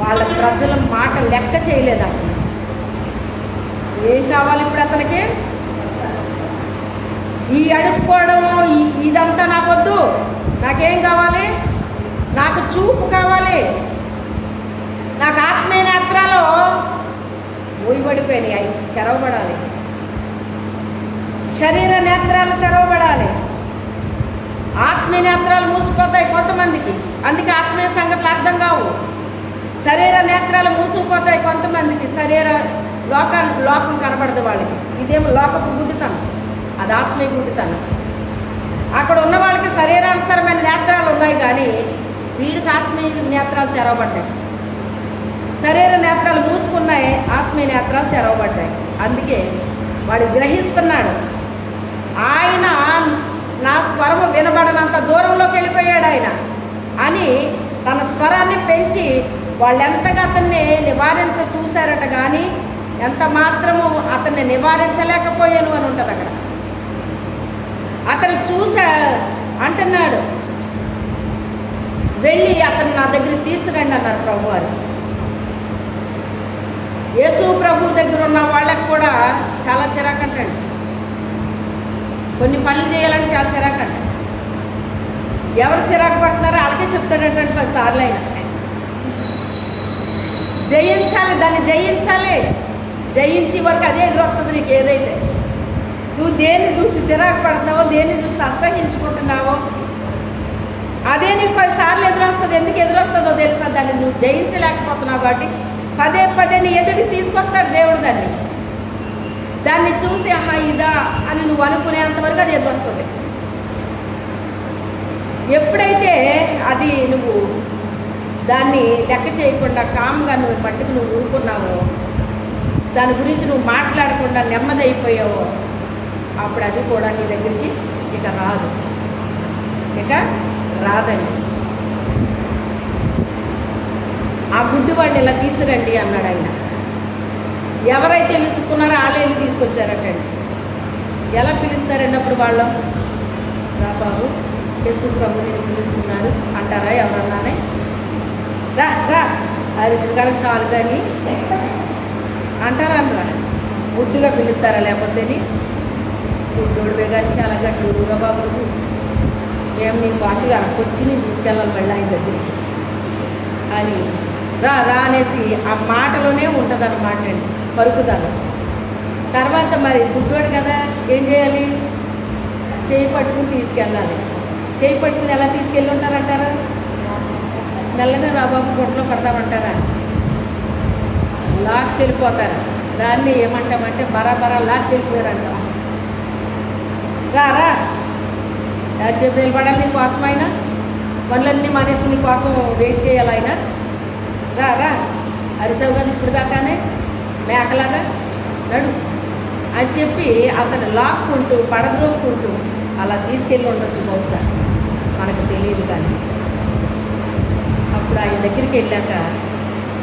వాళ్ళ ప్రజల మాట లెక్క చేయలేదు అతను. ఏం కావాలి ఇప్పుడు అతనికి? ఈ అడుక్కోవడం ఇదంతా నాకొద్దు, నాకేం కావాలి? నాకు చూపు కావాలి, నాకు ఆత్మీయ నేత్రాలు మూయబడిపోయినాయి, అవి తెరవబడాలి. శరీర నేత్రాలు తెరవబడాలి. ఆత్మీయ నేత్రాలు మూసిపోతాయి కొంతమందికి, అందుకే ఆత్మీయ సంగతులు అర్థం కావు. శరీర నేత్రాలు మూసిపోతాయి కొంతమందికి, లోకం కనబడదు వాళ్ళకి. ఇదేమో లోకపు గుడ్డితనం, అది ఆత్మీయ గుడ్డితనం. అక్కడ ఉన్న వాళ్ళకి శరీరానుసరమైన నేత్రాలు ఉన్నాయి, కానీ వీడికి ఆత్మీయ నేత్రాలు తెరవబడ్డాయి. శరీర నేత్రాలు మూసుకున్నాయి, ఆత్మీయ నేత్రాలు తెరవబడ్డాయి. అందుకే వాడు గ్రహిస్తున్నాడు, ఆయన నా స్వరము వినబడనంత దూరంలోకి వెళ్ళిపోయాడు ఆయన అని తన స్వరాన్ని పెంచి వాళ్ళు ఎంతగా అతన్ని చూశారట, కానీ ఎంత మాత్రము అతన్ని నివారించలేకపోయాను అని ఉంటుంది అక్కడ. అతను అంటున్నాడు, వెళ్ళి అతను నా దగ్గరికి తీసుకురండి అన్నారు ప్రభువారు. యేసు ప్రభు దగ్గర ఉన్న వాళ్ళకి కూడా చాలా చిరాకంటండి, కొన్ని పనులు చేయాలని చాలా చిరాకంట. ఎవరు చిరాకు పడుతున్నారో వాళ్ళకే చెప్తాడంటే 10 సార్లు అయినా జయించాలి, దాన్ని జయించాలి. జయించి వరకు అదే ఎదురొస్తుంది నీకు. ఏదైతే నువ్వు దేన్ని చూసి చిరాకు పడుతున్నావో, దేన్ని చూసి అసహించుకుంటున్నావో, అదే నీకు 10 సార్లు ఎదురొస్తుంది. ఎందుకు ఎదురొస్తుందో తెలుసా? దాన్ని నువ్వు జయించలేకపోతున్నావు కాబట్టి పదే నీ ఎదుటికి తీసుకొస్తాడు దేవుడు. దాన్ని చూసి ఆహా ఇదా అని నువ్వు అనుకునేంతవరకు అది ఎదురొస్తుంది. ఎప్పుడైతే అది నువ్వు దాన్ని లెక్క చేయకుండా కామ్గా నువ్వు మట్టికి నువ్వు ఊరుకున్నావో, దాని గురించి నువ్వు మాట్లాడకుండా నెమ్మది అయిపోయావో, అప్పుడు అది కూడా నీ దగ్గరికి ఇక రాదు, ఇక రాదండి. ఆ గుడ్డివాడిని ఇలా తీసుకురండి అన్నాడు ఆయన. ఎవరైతే విసుక్కున్నారో వాళ్ళే వెళ్ళి తీసుకొచ్చారటండి. ఎలా పిలుస్తారండి అప్పుడు వాళ్ళు? రా బాబు, యేసు ప్రభు నేను పిలుస్తున్నారు అంటారా ఎవరన్నానే? రా రా అరిసిరిగాడికి చాలు కానీ అంటారా అనరా? ముద్దుగా పిలుస్తారా? లేకపోతేని గుడ్డోడివే కానీ చాలా గట్టిగా బాబు మేము నీ వాసిగా వచ్చి నేను తీసుకెళ్ళాలి మళ్ళీ ఆయన దగ్గరికి అని రా రా అనేసి ఆ మాటలోనే ఉంటుంది అన్నమాట అండి పరుకుదనం. తర్వాత మరి గుడ్డోడు కదా ఏం చేయాలి? చేయి పట్టుకుని తీసుకెళ్ళాలి. చేయి పట్టుకుని ఎలా తీసుకెళ్ళి ఉంటారంటారా? మెల్లగా రాబాబు గుడ్డలో పడతామంటారా? లాక్ వెళ్ళిపోతారు. దాన్ని ఏమంటామంటే బరాబరా లాక్ వెళ్ళిపోయారంటాం. రా రా చెప్పి నిలబడాలి నీ కోసం అయినా, పనులన్నీ మానేసుకుని నీ కోసం వెయిట్ చేయాలి ఆయన. రా రా అరిసావు కదా ఇప్పుడు దాకానే మేకలాగా నడు అని చెప్పి అతను లాక్కుంటూ పడద్రోసుకుంటూ అలా తీసుకెళ్ళి ఉండొచ్చు బహుశా, మనకు తెలియదు. కానీ అప్పుడు ఆయన దగ్గరికి వెళ్ళాక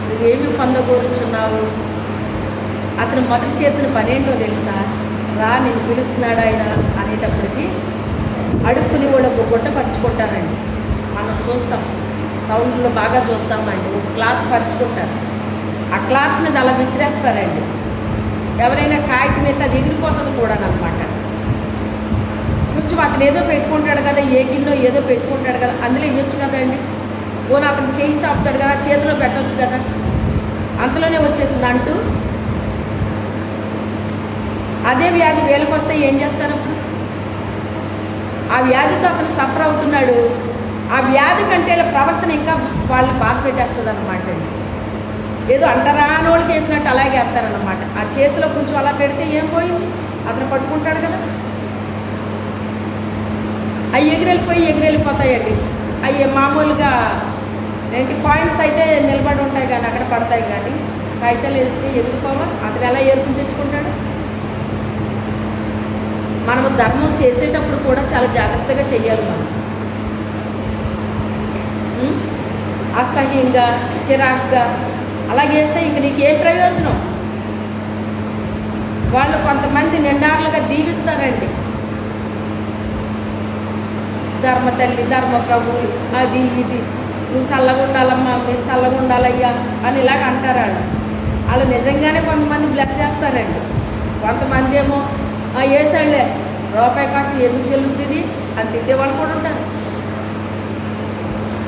నువ్వేమి పొందగోరుచున్నావు? అతను మొదటి చేసిన పని ఏంటో తెలుసా? రా నేను పిలుస్తున్నాడు ఆయన అనేటప్పటికి అడుక్కుని కూడా ఒక గుడ్డ పరుచుకుంటారండి. మనం చూస్తాం, టౌన్లో బాగా చూస్తామండి. ఒక క్లాత్ పరుచుకుంటారు, ఆ క్లాత్ మీద అలా విసిరేస్తారండి. ఎవరైనా కాగితం మీద అది ఎగిరిపోతుంది కూడా అనమాట. కొంచెం అతను ఏదో పెట్టుకుంటాడు కదా, ఏ గిన్నె ఏదో పెట్టుకుంటాడు కదా, అందులో ఇవ్వచ్చు కదండి. ఓన్ అతను చేయి చాపుతాడు కదా, చేతిలో పెట్టవచ్చు కదా, అంతలోనే వచ్చేసింది అంటూ. అదే వ్యాధి వీళ్ళకి వస్తే ఏం చేస్తారు? ఆ వ్యాధితో అతను సఫర్ అవుతున్నాడు. ఆ వ్యాధి కంటే ప్రవర్తన ఇంకా వాళ్ళని బాధ పెట్టేస్తుంది అన్నమాట. ఏదో అంటరాని వాళ్ళకి వేసినట్టు అలాగే వేస్తారన్నమాట. ఆ చేతిలో కొంచెం అలా పెడితే ఏం పోయింది? అతను పట్టుకుంటాడు కదా, అవి ఎగిరెళ్ళిపోతాయండి. అవి మామూలుగా ఏంటి కాయిన్స్ అయితే నిలబడి ఉంటాయి కానీ అక్కడ పడతాయి, కానీ కాగితాలు వెళ్తే ఎగిరిపోవా? అతను ఎలా ఏరుకుని తెచ్చుకుంటాడు? మనము ధర్మం చేసేటప్పుడు కూడా చాలా జాగ్రత్తగా చెయ్యాలి. మనం అసహ్యంగా చిరాకుగా అలాగేస్తే ఇంక నీకేం ప్రయోజనం? వాళ్ళు కొంతమంది నిండారులుగా దీవిస్తారండి. ధర్మ తల్లి, ధర్మ ప్రభువులు, అది ఇది, నువ్వు చల్లగా ఉండాలమ్మా, మీరు చల్లగా ఉండాలయ్యా అని ఇలాగ అంటారు. వాళ్ళు నిజంగానే కొంతమంది బ్లెస్ చేస్తారండి. కొంతమంది ఏమో వేసాడులే రూపాయి కాసు ఎందుకు చెల్లుతుంది అని తిట్టేవాళ్ళు కూడా ఉంటారు.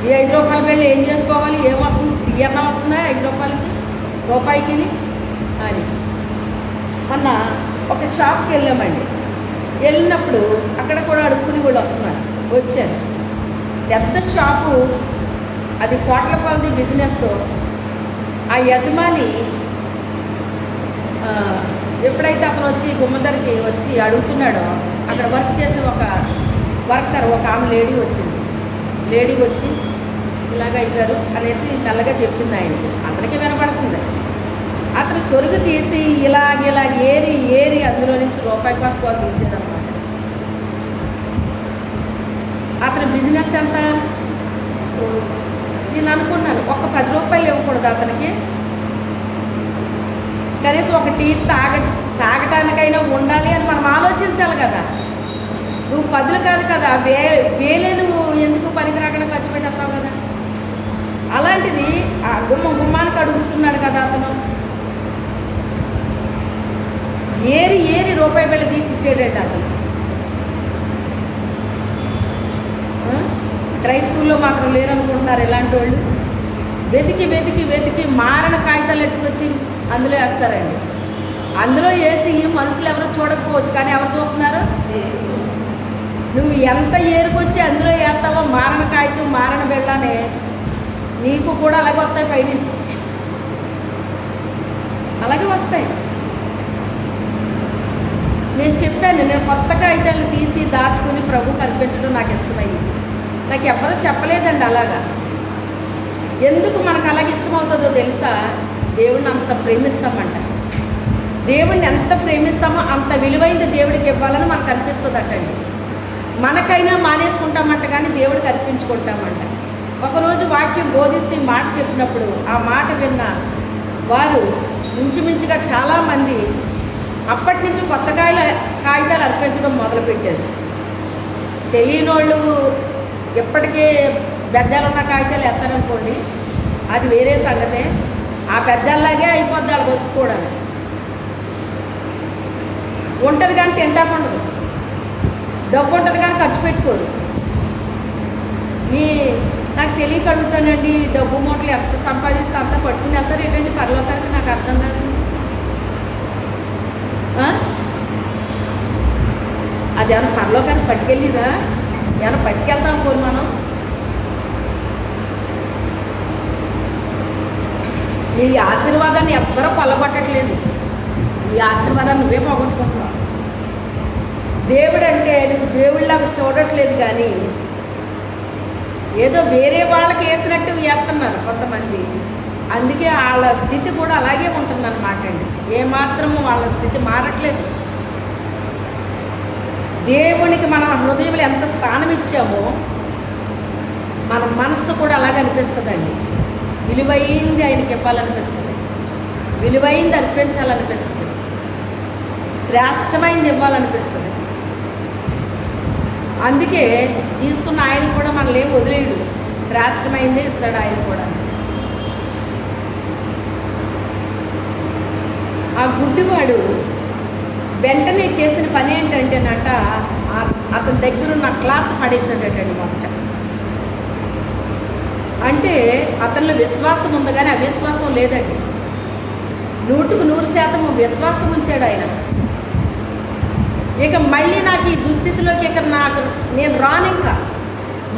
ఈ 5 రూపాయల బిళ్ళ ఏం చేసుకోవాలి, ఏమవుతుంది, తీయన్న అవుతుందా 5 రూపాయికి అని. మొన్న ఒక షాప్కి వెళ్ళామండి. వెళ్ళినప్పుడు అక్కడ కూడా అడుక్కుని కూడా వచ్చారు. పెద్ద షాపు, అది కోట్ల కొలది బిజినెస్. ఆ యజమాని ఎప్పుడైతే అతను వచ్చి గుమ్మదరికి వచ్చి అడుగుతున్నాడో, అక్కడ వర్క్ చేసే ఒక వర్కర్, ఒక ఆమె లేడీ వచ్చింది. లేడీ వచ్చి ఇలాగ అయ్యారు అనేసి మెల్లగా చెప్పింది ఆయనకి. అతనికి వినపడుతుంది. అతను సొరుగు తీసి ఇలాగ ఏరి అందులో నుంచి రూపాయి కాసుకో తీసేదన్నమాట. అతని బిజినెస్ ఎంత? నేను అనుకున్నాను ఒక 10 రూపాయలు ఇవ్వకూడదు అతనికి, కనీసం ఒక టీ తాగటానికైనా ఉండాలి అని మనం ఆలోచించాలి కదా. నువ్వు 10 కాదు కదా, వేలే నువ్వు ఎందుకు పనికి రాకుండా ఖర్చు పెట్టేస్తావు కదా. అలాంటిది ఆ గుమ్మానికి అడుగుతున్నాడు కదా అతను. ఏరి రూపాయి బిళ్ళ తీసి ఇచ్చాడండి అతను. క్రైస్తవుల్లో మాత్రం లేరనుకుంటున్నారు ఇలాంటి వాళ్ళు. వెతికి మారణ కాగితాలు ఎట్టుకొచ్చి అందులో వేస్తారండి. అందులో వేసి మనుషులు ఎవరో చూడకపోవచ్చు, కానీ ఎవరు చూస్తున్నారు? నువ్వు ఎంత ఏరుకొచ్చి అందులో వేస్తావో మారణ కాగితం, మారణ బిళ్ళనే నీకు కూడా అలాగే వస్తాయి, పైనుంచి అలాగే వస్తాయి. నేను చెప్పాను, నేను కొత్త కాగితాలు తీసి దాచుకుని ప్రభు కనిపించడం నాకు ఇష్టమైంది. నాకు ఎవ్వరూ చెప్పలేదండి అలాగా. ఎందుకు మనకు అలాగే ఇష్టమవుతుందో తెలుసా? దేవుడిని అంత ప్రేమిస్తామంట. దేవుడిని ఎంత ప్రేమిస్తామో అంత విలువైంది దేవుడికి ఇవ్వాలని మనకు అనిపిస్తుంది అటండి. మనకైనా మానేసుకుంటామంట, కానీ దేవుడికి అర్పించుకుంటామంట. ఒకరోజు వాక్యం బోధిస్తే మాట చెప్పినప్పుడు ఆ మాట విన్న వారు ఇంచుమించుగా చాలామంది అప్పటి నుంచి కొత్త కాగితాలు అర్పించడం మొదలుపెట్టారు. తెలియని వాళ్ళు ఎప్పటికే బెజ్జాలున్న కాగితాలు ఎత్తారనుకోండి, అది వేరే సంగతే. ఆ బెజ్జాల్లాగే అయిపోద్ది వాళ్ళు బతుకుకోవడానికి. ఉంటుంది కానీ తింటాకుండదు, డబ్బు ఉంటుంది కానీ ఖర్చు పెట్టుకోరు. నాకు తెలియక అడుగుతానండి, డబ్బు మూటలు ఎంత సంపాదిస్తే అంత పట్టుకుని వెళ్తారు ఏంటండి పరలోకానికి? నాకు అర్థం కాదు. అది ఏమైనా పరలోకానికి పట్టుకెళ్ళిదా? ఏమైనా పట్టుకెళ్తాం కోరు మనం? ఈ ఆశీర్వాదాన్ని ఎవ్వరూ కొల్లగొట్టట్లేదు. ఈ ఆశీర్వాదాన్ని నువ్వే పోగొట్టుకుంటున్నావు. దేవుడు అంటే నువ్వు దేవుళ్ళలాగా చూడట్లేదు, కానీ ఏదో వేరే వాళ్ళకి వేసినట్టు వేస్తున్నారు కొంతమంది. అందుకే వాళ్ళ స్థితి కూడా అలాగే ఉంటుందన్నమాట అండి. ఏమాత్రము వాళ్ళ స్థితి మారట్లేదు. దేవునికి మన హృదయంలో ఎంత స్థానం ఇచ్చామో మన మనస్సు కూడా అలాగే అనిపిస్తుందండి. విలువైంది ఆయనకి ఇవ్వాలనిపిస్తుంది, విలువైంది అర్పించాలనిపిస్తుంది, శ్రేష్టమైంది ఇవ్వాలనిపిస్తుంది. అందుకే తీసుకున్న ఆయన కూడా మనల్ని ఏం వదిలేడు, శ్రేష్టమైందే ఇస్తాడు ఆయన కూడా. ఆ గుడ్డివాడు వెంటనే చేసిన పని ఏంటంటేనట, అతని దగ్గర ఉన్న క్లాత్ పడేసాడటండి మొదట. అంటే అతనిలో విశ్వాసం ఉంది కానీ అవిశ్వాసం లేదండి. 100% విశ్వాసం ఉంచాడు ఆయన. ఇక మళ్ళీ నాకు ఈ దుస్థితిలోకి ఇక నేను రాను, ఇంకా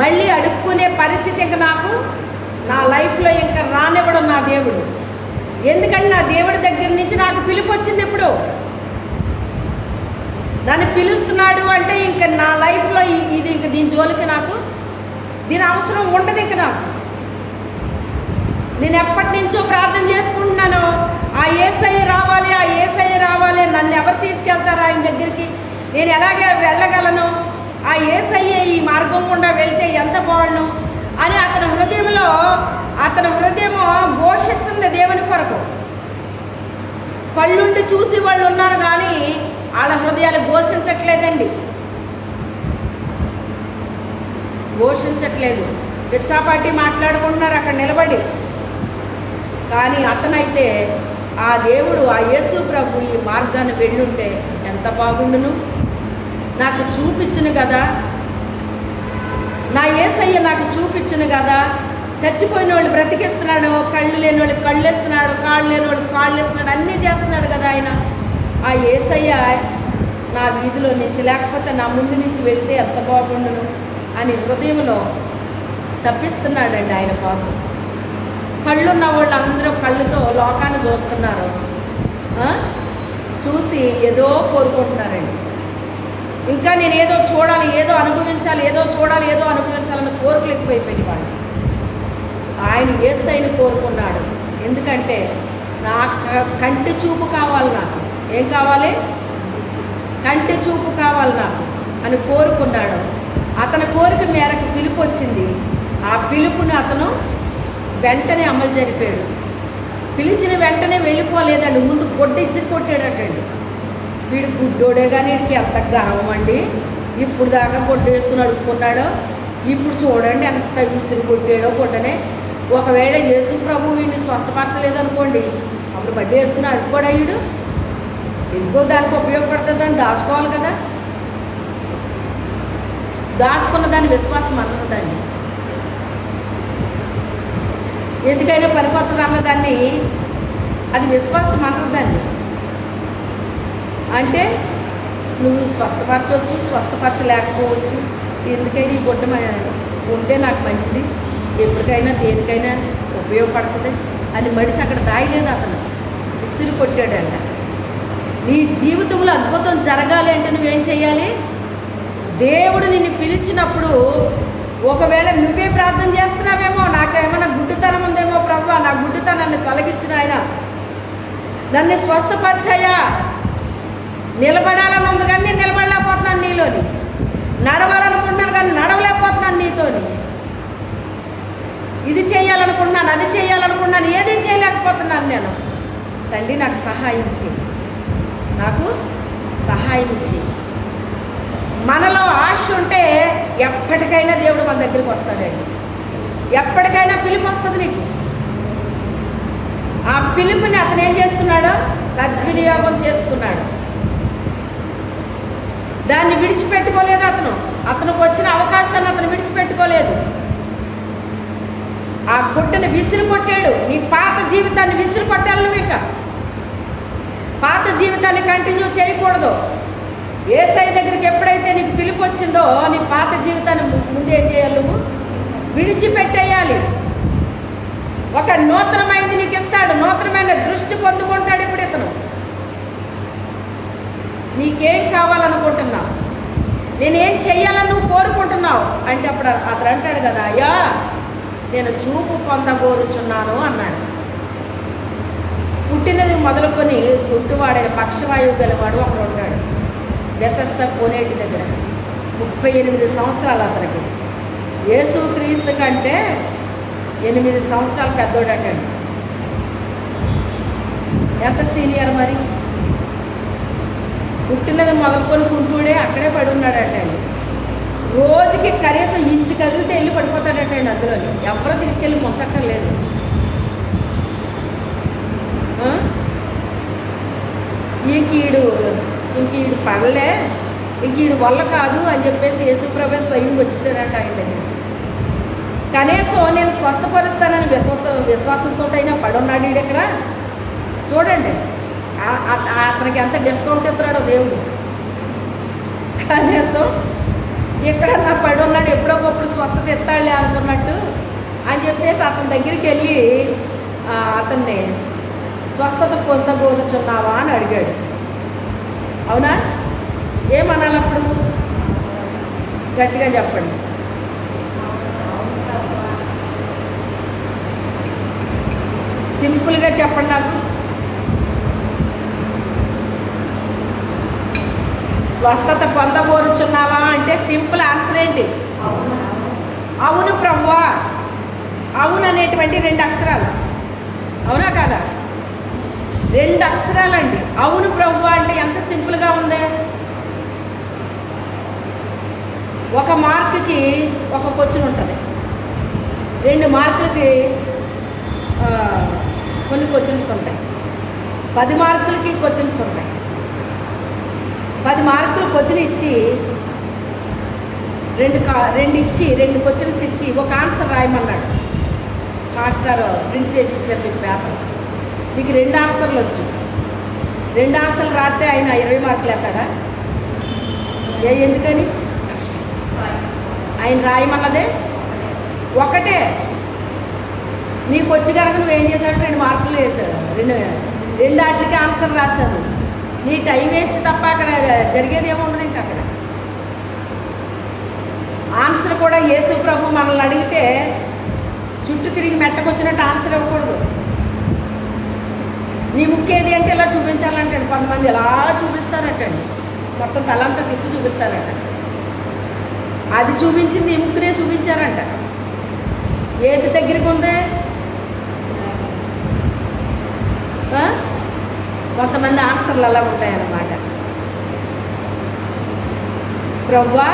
మళ్ళీ అడుక్కునే పరిస్థితి ఇంకా నాకు నా లైఫ్లో ఇంకా రానివ్వడం నా దేవుడు. ఎందుకంటే నా దేవుడి దగ్గర నుంచి నాకు పిలుపు వచ్చింది. ఇప్పుడు నన్ను పిలుస్తున్నాడు అంటే ఇంకా నా లైఫ్లో ఇది ఇంక దీని జోలికి నాకు దీని అవసరం ఉండదు. ఇంక నాకు నేను ఎప్పటి నుంచో ప్రార్థన చేసుకుంటున్నాను, ఆ యేసయ్య రావాలి, ఆ యేసయ్య రావాలి, నన్ను ఎవరు తీసుకెళ్తారు ఆయన దగ్గరికి, నేను ఎలాగే వెళ్ళగలను, ఆ యేసయ్య ఈ మార్గం గుండా వెళితే ఎంత బాగుండు అని అతని హృదయం ఘోషిస్తుంది దేవుని కొరకు. కళ్ళుండి చూసి వాళ్ళు ఉన్నారు కానీ వాళ్ళ హృదయాలు ఘోషించట్లేదండి, ఘోషించట్లేదు. పిచ్చాపాటి మాట్లాడుకుంటున్నారు అక్కడ నిలబడి. కానీ అతనైతే ఆ దేవుడు, ఆ యేసు ప్రభు ఈ మార్గాన్ని వెళ్ళుంటే ఎంత బాగుండును, నాకు చూపించును కదా, నా యేసయ్య నాకు చూపించును కదా. చచ్చిపోయిన వాళ్ళు బ్రతికిస్తున్నాడు, కళ్ళు లేని వాళ్ళకి కళ్ళు ఇస్తున్నాడు, కాళ్ళు లేని వాళ్ళకి కాళ్ళు ఇస్తున్నాడు, అన్నీ చేస్తున్నాడు కదా ఆయన. ఆ యేసయ్య నా వీధిలో నుంచి లేకపోతే నా ముందు నుంచి వెళ్తే ఎంత బాగుండును అని హృదయంలో తప్పిస్తున్నాడండి ఆయన కోసం. కళ్ళున్న వాళ్ళందరూ కళ్ళుతో లోకాన్ని చూస్తున్నారు, చూసి ఏదో కోరుకుంటున్నారండి. ఇంకా నేను ఏదో చూడాలి, ఏదో అనుభవించాలి, ఏదో చూడాలి, ఏదో అనుభవించాలన్న కోరికలు ఎక్కువైపోయింది వాళ్ళు. ఆయన యేసయ్యని కోరుకున్నాడు. ఎందుకంటే నా కంటి చూపు కావాలి, నాకు ఏం కావాలి, కంటి చూపు కావాలి నాకు అని కోరుకున్నాడు. అతని కోరిక మేరకు పిలుపు వచ్చింది. ఆ పిలుపుని అతను వెంటనే అమలు జరిపాడు. పిలిచిన వెంటనే వెళ్ళిపోలేదండి, ముందు గొడ్డ ఇసిరి కొట్టాడటండి. వీడు గుడ్డోడే కానీ వీడికి ఎంత గర్వం అండి, ఇప్పుడు దాకా గొడ్డ వేసుకుని అడుక్కున్నాడో, ఇప్పుడు చూడండి ఎంత ఇసిరి కొట్టాడో గొడ్డనే. ఒకవేళ యేసు ప్రభు వీడిని స్వస్థపరచలేదు అనుకోండి, అప్పుడు బడ్డీ వేసుకుని అడుక్కోడా వీడు? ఎందుకో దానికి ఉపయోగపడుతుందని దాచుకోవాలి కదా. దాచుకున్న దాని విశ్వాసం అన్నదాన్ని ఎందుకైనా పనికొస్తుంది అన్నదాన్ని, అది విశ్వాసం అన్నదాన్ని. అంటే నువ్వు స్వస్థపరచవచ్చు, స్వస్థపరచలేకపోవచ్చు, ఎందుకైనా ఈ గుడ్డ ఉంటే నాకు మంచిది, ఎప్పటికైనా దేనికైనా ఉపయోగపడుతుంది అని మడిసి అక్కడ దాయలేదు. అతను విసిరి కొట్టాడంట. నీ జీవితంలో అద్భుతం జరగాలి అంటే నువ్వేం చేయాలి? దేవుడు నిన్ను పిలిచినప్పుడు ఒకవేళ నువ్వే ప్రార్థన చేస్తున్నావేమో, నాకేమైనా గుడ్డితనం ఉందేమో ప్రభువా, నా గుడ్డితనాన్ని తొలగించిన ఆయన, నన్ను స్వస్థపరిచాయా, నిలబడాలని ఉంది కానీ నేను నిలబడలేకపోతున్నాను నీలోని, నడవాలనుకుంటున్నాను కానీ నడవలేకపోతున్నాను నీతోని, ఇది చేయాలనుకుంటున్నాను అది చేయాలనుకుంటున్నాను ఏది చేయలేకపోతున్నాను నేను. తండ్రి నాకు సహాయం చేయి, నాకు సహాయం చేయి. మనలో ఆశ ఉంటే ఎప్పటికైనా దేవుడు మన దగ్గరికి వస్తాడండి. ఎప్పటికైనా పిలుపు వస్తుంది నీకు. ఆ పిలుపుని అతను ఏం చేసుకున్నాడో సద్వినియోగం చేసుకున్నాడు. దాన్ని విడిచిపెట్టుకోలేదు అతనికి వచ్చిన అవకాశాన్ని అతను విడిచిపెట్టుకోలేదు. ఆ గుడ్డని విసిరి కొట్టాడు. నీ పాత జీవితాన్ని విసిరి కొట్టాలి. నువ్వు ఇక పాత జీవితాన్ని కంటిన్యూ చేయకూడదు. యేసయ్య దగ్గరికి ఎప్పుడైతే నీకు పిలుపు వచ్చిందో నీ పాత జీవితాన్ని ముందేం చేయాలి, నువ్వు విడిచిపెట్టేయాలి. ఒక నూతనమైనది నీకు ఇస్తాడు, నూతనమైన దృష్టి పొందుకుంటాడు. ఇప్పుడు ఇతను నీకేం కావాలనుకుంటున్నావు, నేనేం చెయ్యాలని నువ్వు కోరుకుంటున్నావు అంటే అప్పుడు అతను అంటాడు కదా, అయ్యా నేను చూపు పొందబోరుచున్నాను అన్నాడు. పుట్టినది మొదలుకొని గుడ్డువాడైన పక్షవాయువు గలవాడు ఒకడు ఉంటాడు బెతస్దా కోనేటి దగ్గర. 38 సంవత్సరాలు అతనికి. యేసుక్రీస్తు కంటే 8 సంవత్సరాలు పెద్దోడటండి. ఎంత సీనియర్ మరి. పుట్టినది మొదలుకొని కుంటూడే అక్కడే పడి ఉన్నాడటండి. రోజుకి కనీసం ఇంచు కదిలితే వెళ్ళి పడిపోతాడటండి. అందులోని ఎవరో తీసుకెళ్ళి ముంచక్కర్లేదు. ఇంకీడు పడలే, ఇంకీడు వల్ల కాదు అని చెప్పేసి యేసుప్రభు స్వయం వచ్చేసాడంట ఆయన దగ్గర. కనీసం నేను స్వస్థపరుస్తానని విశ్వాసంతో అయినా పడున్నాడు ఈడు ఇక్కడ. చూడండి అతనికి ఎంత డిస్కౌంట్ ఇస్తున్నాడో దేవుడు. కనీసం ఎక్కడన్నా పడున్నాడు, ఎప్పుడొకప్పుడు స్వస్థత ఎత్తాడులే అనుకున్నట్టు అని చెప్పేసి అతని దగ్గరికి వెళ్ళి అతన్ని స్వస్థత పొందగోరుచున్నావా అని అడిగాడు. అవునా? ఏమనాలి అప్పుడు? గట్టిగా చెప్పండి. సింపుల్గా చెప్పండి నాకు. స్వస్థత పొందబోరుచున్నావా అంటే సింపుల్ ఆన్సర్ ఏంటి? అవును ప్రభువా. అవును అనేటువంటి 2 అక్షరాలు. అవునా కాదా? 2 అక్షరాలండి. అవును ప్రభువా అంటే ఎంత సింపుల్గా ఉంది. 1 మార్కుకి 1 క్వశ్చన్ ఉంటుంది. 2 మార్కులకి కొన్ని క్వశ్చన్స్ ఉంటాయి. 10 మార్కులకి క్వశ్చన్స్ ఉంటాయి. 10 మార్కులు క్వశ్చన్ ఇచ్చి 2 క్వశ్చన్స్ ఇచ్చి ఒక ఆన్సర్ రాయమన్నాడు. మాస్టర్ ప్రింట్ చేసి ఇచ్చారు మీకు పేపర్. మీకు 2 ఆన్సర్లు వచ్చు. 2 ఆన్సర్లు రాస్తే ఆయన 20 మార్కులు ఎత్తాడా? ఎందుకని? ఆయన రాయమన్నదే ఒకటే. నీకు వచ్చి కనుక నువ్వేం చేశావు? 2 మార్కులు వేసావు. 2 వాటికి ఆన్సర్ రాశాను. నీ టైం వేస్ట్ తప్ప అక్కడ జరిగేది ఏముండదు. ఇంకా అక్కడ ఆన్సర్ కూడా యేసు ప్రభు మనల్ని అడిగితే చుట్టూ తిరిగి మెట్టకొచ్చినట్టు ఆన్సర్ ఇవ్వకూడదు. నీ ముక్కేది అంటే ఇలా చూపించాలంటండి. కొంతమంది ఎలా చూపిస్తారటండి, మొత్తం తలంతా తిప్పి చూపిస్తారట. అది చూపించింది ఈ ముక్కునే చూపించారంట. ఏది దగ్గరికి ఉంది? కొంతమంది ఆన్సర్లు అలా ఉంటాయన్నమాట. ప్రభువా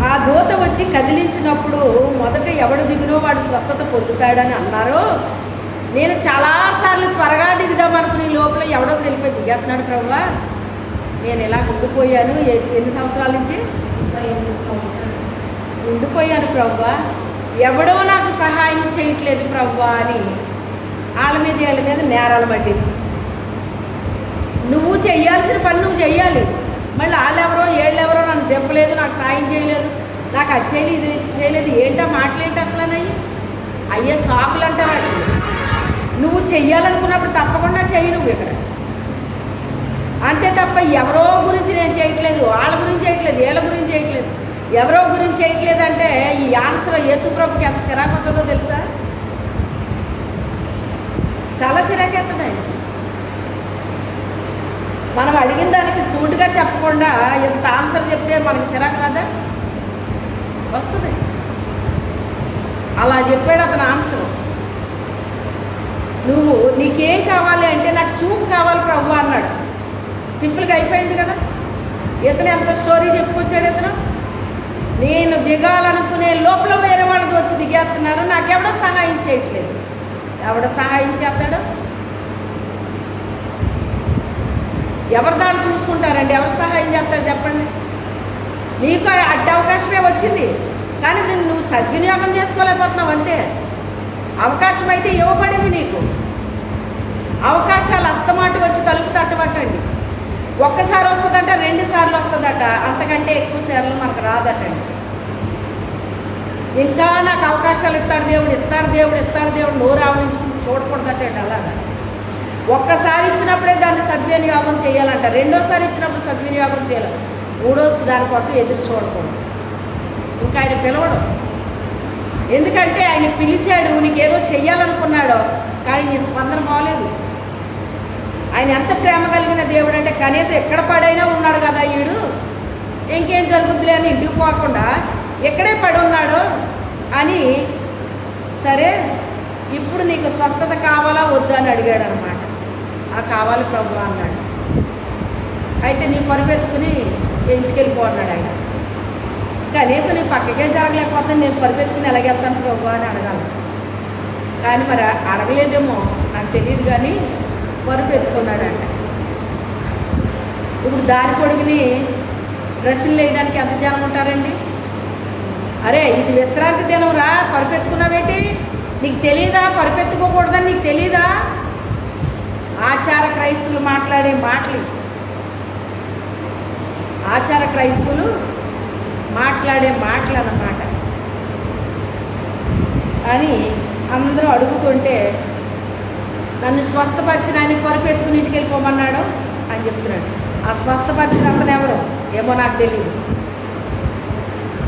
ఆ దూత వచ్చి కదిలించినప్పుడు మొదట ఎవడు దిగునో వాడు స్వస్థత పొందుతాడని అన్నారు. నేను చాలాసార్లు త్వరగా దిగుదామనుకుని లోపల ఎవడో వెళ్ళిపోయి దిగేస్తున్నాడు ప్రభువా. నేను ఇలా ఉండిపోయాను. ఎన్ని సంవత్సరాల నుంచి? 28 సంవత్సరాలు ఉండిపోయాను ప్రభువా. ఎవడో నాకు సహాయం చేయట్లేదు ప్రభువా అని వాళ్ళ మీద నేరాలు పడ్డేది. నువ్వు చెయ్యాల్సిన పని నువ్వు చెయ్యాలి. మళ్ళీ వాళ్ళెవరో ఏళ్ళెవరో నన్ను దెబ్బలేదు, నాకు సాయం చేయలేదు, నాకు అది చేయలేదు, ఇది చేయలేదు. ఏంటో మాటలేంటి అసలు అన్నయ్యి? అయ్యే సాకులు అంటారు. అది నువ్వు చెయ్యాలనుకున్నప్పుడు తప్పకుండా చెయ్యి నువ్వు ఇక్కడ. అంతే తప్ప ఎవరో గురించి నేను చేయట్లేదు, వాళ్ళ గురించి చేయట్లేదు, వీళ్ళ గురించి చేయట్లేదు. ఎవరో గురించి చేయట్లేదంటే ఈ ఆన్సర్ యేసుప్రభుకి ఎంత చిరాకు వస్తుందో తెలుసా? చాలా చిరాకేస్తుంది ఆయన. మనం అడిగిన దానికి సూటుగా చెప్పకుండా ఎంత ఆన్సర్ చెప్తే మనకి చిరాకు రాదా? వస్తుంది. అలా చెప్పాడు అతను ఆన్సర్. నువ్వు నీకేం కావాలి అంటే నాకు చూపు కావాలి ప్రభు అన్నాడు. సింపుల్గా అయిపోయింది కదా. ఇతను ఎంత స్టోరీ చెప్పుకొచ్చాడు. ఇతను నేను దిగాలనుకునే లోపల వేరే వాళ్ళతో వచ్చి దిగేస్తున్నారు, నాకెవడో సహాయం చేయట్లేదు. ఎవడో సహాయం చేస్తాడు? ఎవరి దాన్ని చూసుకుంటారండి? ఎవరు సహాయం చేస్తారు చెప్పండి? నీకు అడ్డ అవకాశమే వచ్చింది, కానీ దీన్ని నువ్వు సద్వినియోగం చేసుకోలేకపోతున్నావు అంతే. అవకాశం అయితే ఇవ్వబడింది నీకు. అవకాశాలు అస్తమాటు వచ్చి తలుపు తట్టబట్టండి. ఒక్కసారి వస్తుందట, 2 సార్లు వస్తుందట, అంతకంటే ఎక్కువ సార్లు మనకు రాదటండి. ఇంకా నాకు అవకాశాలు ఇస్తాడు దేవుడు, ఇస్తాడు దేవుడు, ఇస్తాడు దేవుడు నోరు ఆవరించుకుంటూ చూడకూడదటండి. అలాగా ఒక్కసారి ఇచ్చినప్పుడే దాన్ని సద్వినియోగం చేయాలంట. 2వ సారి ఇచ్చినప్పుడు సద్వినియోగం చేయాలి. 3వ దానికోసం ఎదురు చూడకూడదు. ఇంకా ఆయన పిలవడం. ఎందుకంటే ఆయన పిలిచాడు, నీకేదో చెయ్యాలనుకున్నాడో, కానీ నీ స్పందన బాగలేదు. ఆయన ఎంత ప్రేమ కలిగిన దేవుడు అంటే కనీసం ఎక్కడ పడైనా ఉన్నాడు కదా ఈడు, ఇంకేం జరుగుద్దులే అని ఇంటికి పోకుండా ఎక్కడే పడి ఉన్నాడో అని, సరే ఇప్పుడు నీకు స్వస్థత కావాలా వద్దా అని అడిగాడు అనమాట. ఆ కావాలి ప్రభు అన్నాడు. అయితే నీ పరుపెత్తుకుని ఇంటికి వెళ్ళిపోన్నాడు ఆయన. కనీసం నీ పక్కకే జరగలేకపోతే నేను పరుపెత్తుకుని ఎలాగెళ్తాను ప్రభు అని అడగాలి. కానీ మరి అడగలేదేమో నాకు తెలియదు, కానీ పరుపెత్తుకున్నాడంట. ఇప్పుడు దారి పొడుగుని డ్రెస్సులు వేయడానికి ఎంత జనం ఉంటారండి? అరే ఇది విశ్రాంతి దినం రా, పరుపెత్తుకున్నావేంటి? నీకు తెలియదా పరుపెత్తుకోకూడదని? నీకు తెలీదా? ఆచార క్రైస్తువులు మాట్లాడే మాటలు, ఆచార క్రైస్తువులు మాట్లాడే మాటలు అన్నమాట. అని అందరూ అడుగుతుంటే నన్ను స్వస్థపరిచిన ఆయన పరుపెత్తుకుని ఇంటికి వెళ్ళిపోమన్నాడు అని చెప్తున్నాడు. ఆ స్వస్థపరిచిన అతను ఎవరు ఏమో నాకు తెలియదు.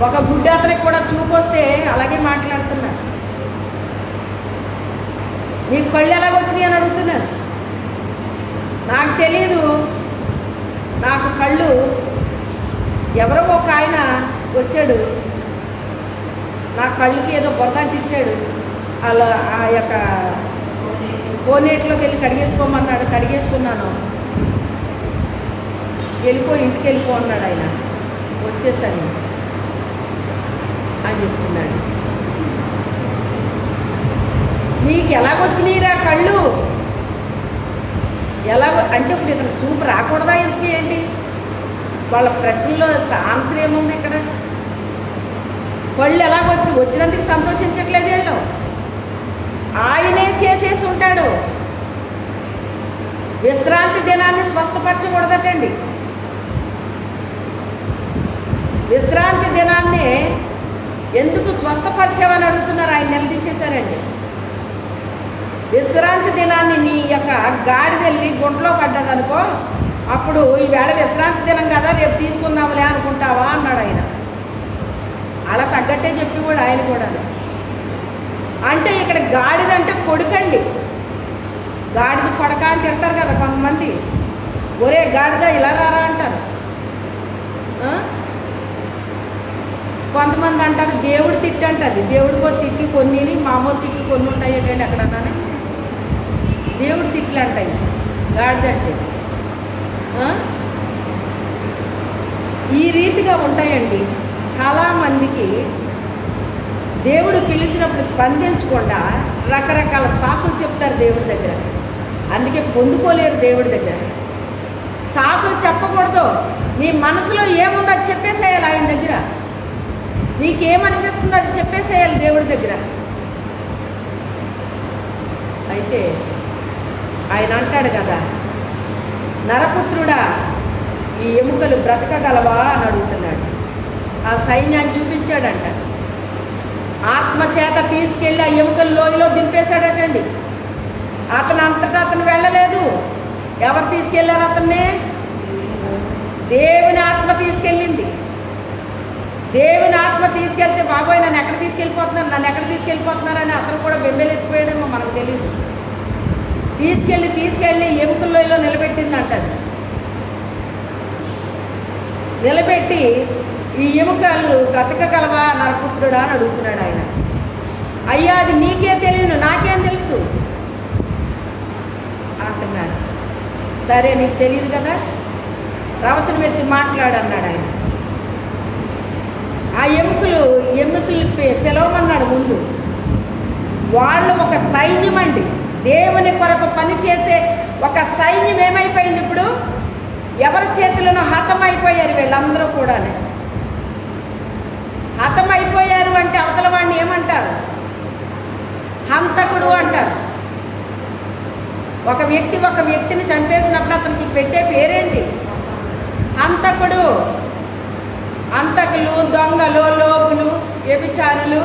ఒక గుడ్డ అతనికి కూడా చూపు వస్తే అలాగే మాట్లాడుతున్నారు. నీకు కళ్ళు ఎలాగొచ్చినాయి అని అడుగుతున్నారు. నాకు తెలీదు, నాకు కళ్ళు ఎవరో ఒక ఆయన వచ్చాడు, నా కళ్ళుకి ఏదో బొద్దంటిచ్చాడు, అలా ఆ యొక్క కోనేటిలోకి వెళ్ళి కడిగేసుకోమన్నాడు. కడిగేసుకున్నాను, ఇంటికి వెళ్ళిపో అన్నాడు ఆయన. వచ్చేసాను అని చెప్తున్నాడు. నీకు ఎలాగొచ్చినాయిరా కళ్ళు? ఎలాగో అంటే ఇప్పుడు ఇతను చూపు రాకూడదా? ఎందుకు ఏంటి వాళ్ళ ప్రశ్నలో ఆన్సర్ ఏముంది ఇక్కడ? కళ్ళు వచ్చినందుకు సంతోషించట్లేదు వీళ్ళు. ఆయనే చేసేసి ఉంటాడు. విశ్రాంతి దినాన్ని స్వస్థపరచకూడదటండి. విశ్రాంతి దినాన్ని ఎందుకు స్వస్థపరిచావని అడుగుతున్నారు. ఆయన నిలదీసేశారండి. విశ్రాంతి దినాన్ని నీ యొక్క గాడిదెళ్ళి గుంటలో పడ్డదనుకో, అప్పుడు ఈవేళ విశ్రాంతి దినం కదా రేపు తీసుకుందాంలే అనుకుంటావా అన్నాడు ఆయన. అలా తగ్గట్టే చెప్పి కూడా ఆయన కూడా. అంటే ఇక్కడ గాడిదంటే కొడుకండి. గాడిద కొడక అని తిడతారు కదా కొంతమంది. ఒరే గాడిద ఇలా రారా అంటారు. కొంతమంది అంటారు దేవుడు తిట్టు అంటది. దేవుడికో తిట్లు కొన్ని, మామూలు తిట్లు కొన్ని ఉంటాయి ఏంటండి అక్కడన్నానే. దేవుడు తిట్లు అంటాయి గాడిదంటే. ఈ రీతిగా ఉంటాయండి. చాలామందికి దేవుడు పిలిచినప్పుడు స్పందించకుండా రకరకాల సాకులు చెప్తారు దేవుడి దగ్గర. అందుకే పొందుకోలేరు దేవుడి దగ్గర. సాకులు చెప్పకూడదు. నీ మనసులో ఏముందో అది చెప్పేసేయాలి ఆయన దగ్గర. నీకేమనిపిస్తుందో అది చెప్పేసేయాలి దేవుడి దగ్గర. అయితే ఆయన అంటాడు కదా, నరపుత్రుడా ఈ ఎముకలు బ్రతకగలవా అని అడుగుతున్నాడు. ఆ సైన్యాన్ని చూపించాడంట. ఆత్మచేత తీసుకెళ్ళి ఆ ఎముకలు లోయలో దింపేశాడటండి. అతను అంతటా అతను వెళ్ళలేదు. ఎవరు తీసుకెళ్లారు అతన్నే? దేవుని ఆత్మ తీసుకెళ్ళింది. దేవుని ఆత్మ తీసుకెళ్తే బాబోయ్ నన్ను ఎక్కడ తీసుకెళ్ళిపోతున్నారని అతను కూడా బెంబేలెత్తిపోయాడేమో మనకు తెలియదు. తీసుకెళ్ళి ఎముకల్లో నిలబెట్టిందంట. అది నిలబెట్టి ఈ ఎముకలు బ్రతకగలవా నరపుత్రుడా అని అడుగుతున్నాడు ఆయన. అయ్యా అది నీకే తెలియను, నాకేం తెలుసు అంటున్నాడు. సరే నీకు తెలియదు కదా, ప్రవచనం ఎత్తి మాట్లాడన్నాడు ఆయన. ఆ ఎముకలు పిలవమన్నాడు ముందు. వాళ్ళు ఒక సైన్యం అండి, దేవుని కొరకు పనిచేసే ఒక సైన్యం ఏమైపోయింది ఇప్పుడు? ఎవరి చేతులను హతమైపోయారు వీళ్ళందరూ కూడా. హతమైపోయారు అంటే అవతల వాడిని ఏమంటారు? హంతకుడు అంటారు. ఒక వ్యక్తిని చంపేసినప్పుడు అతనికి పెట్టే పేరేంటి? హంతకుడు. హంతకులు, దొంగలు, లోపులు, వ్యభిచారులు,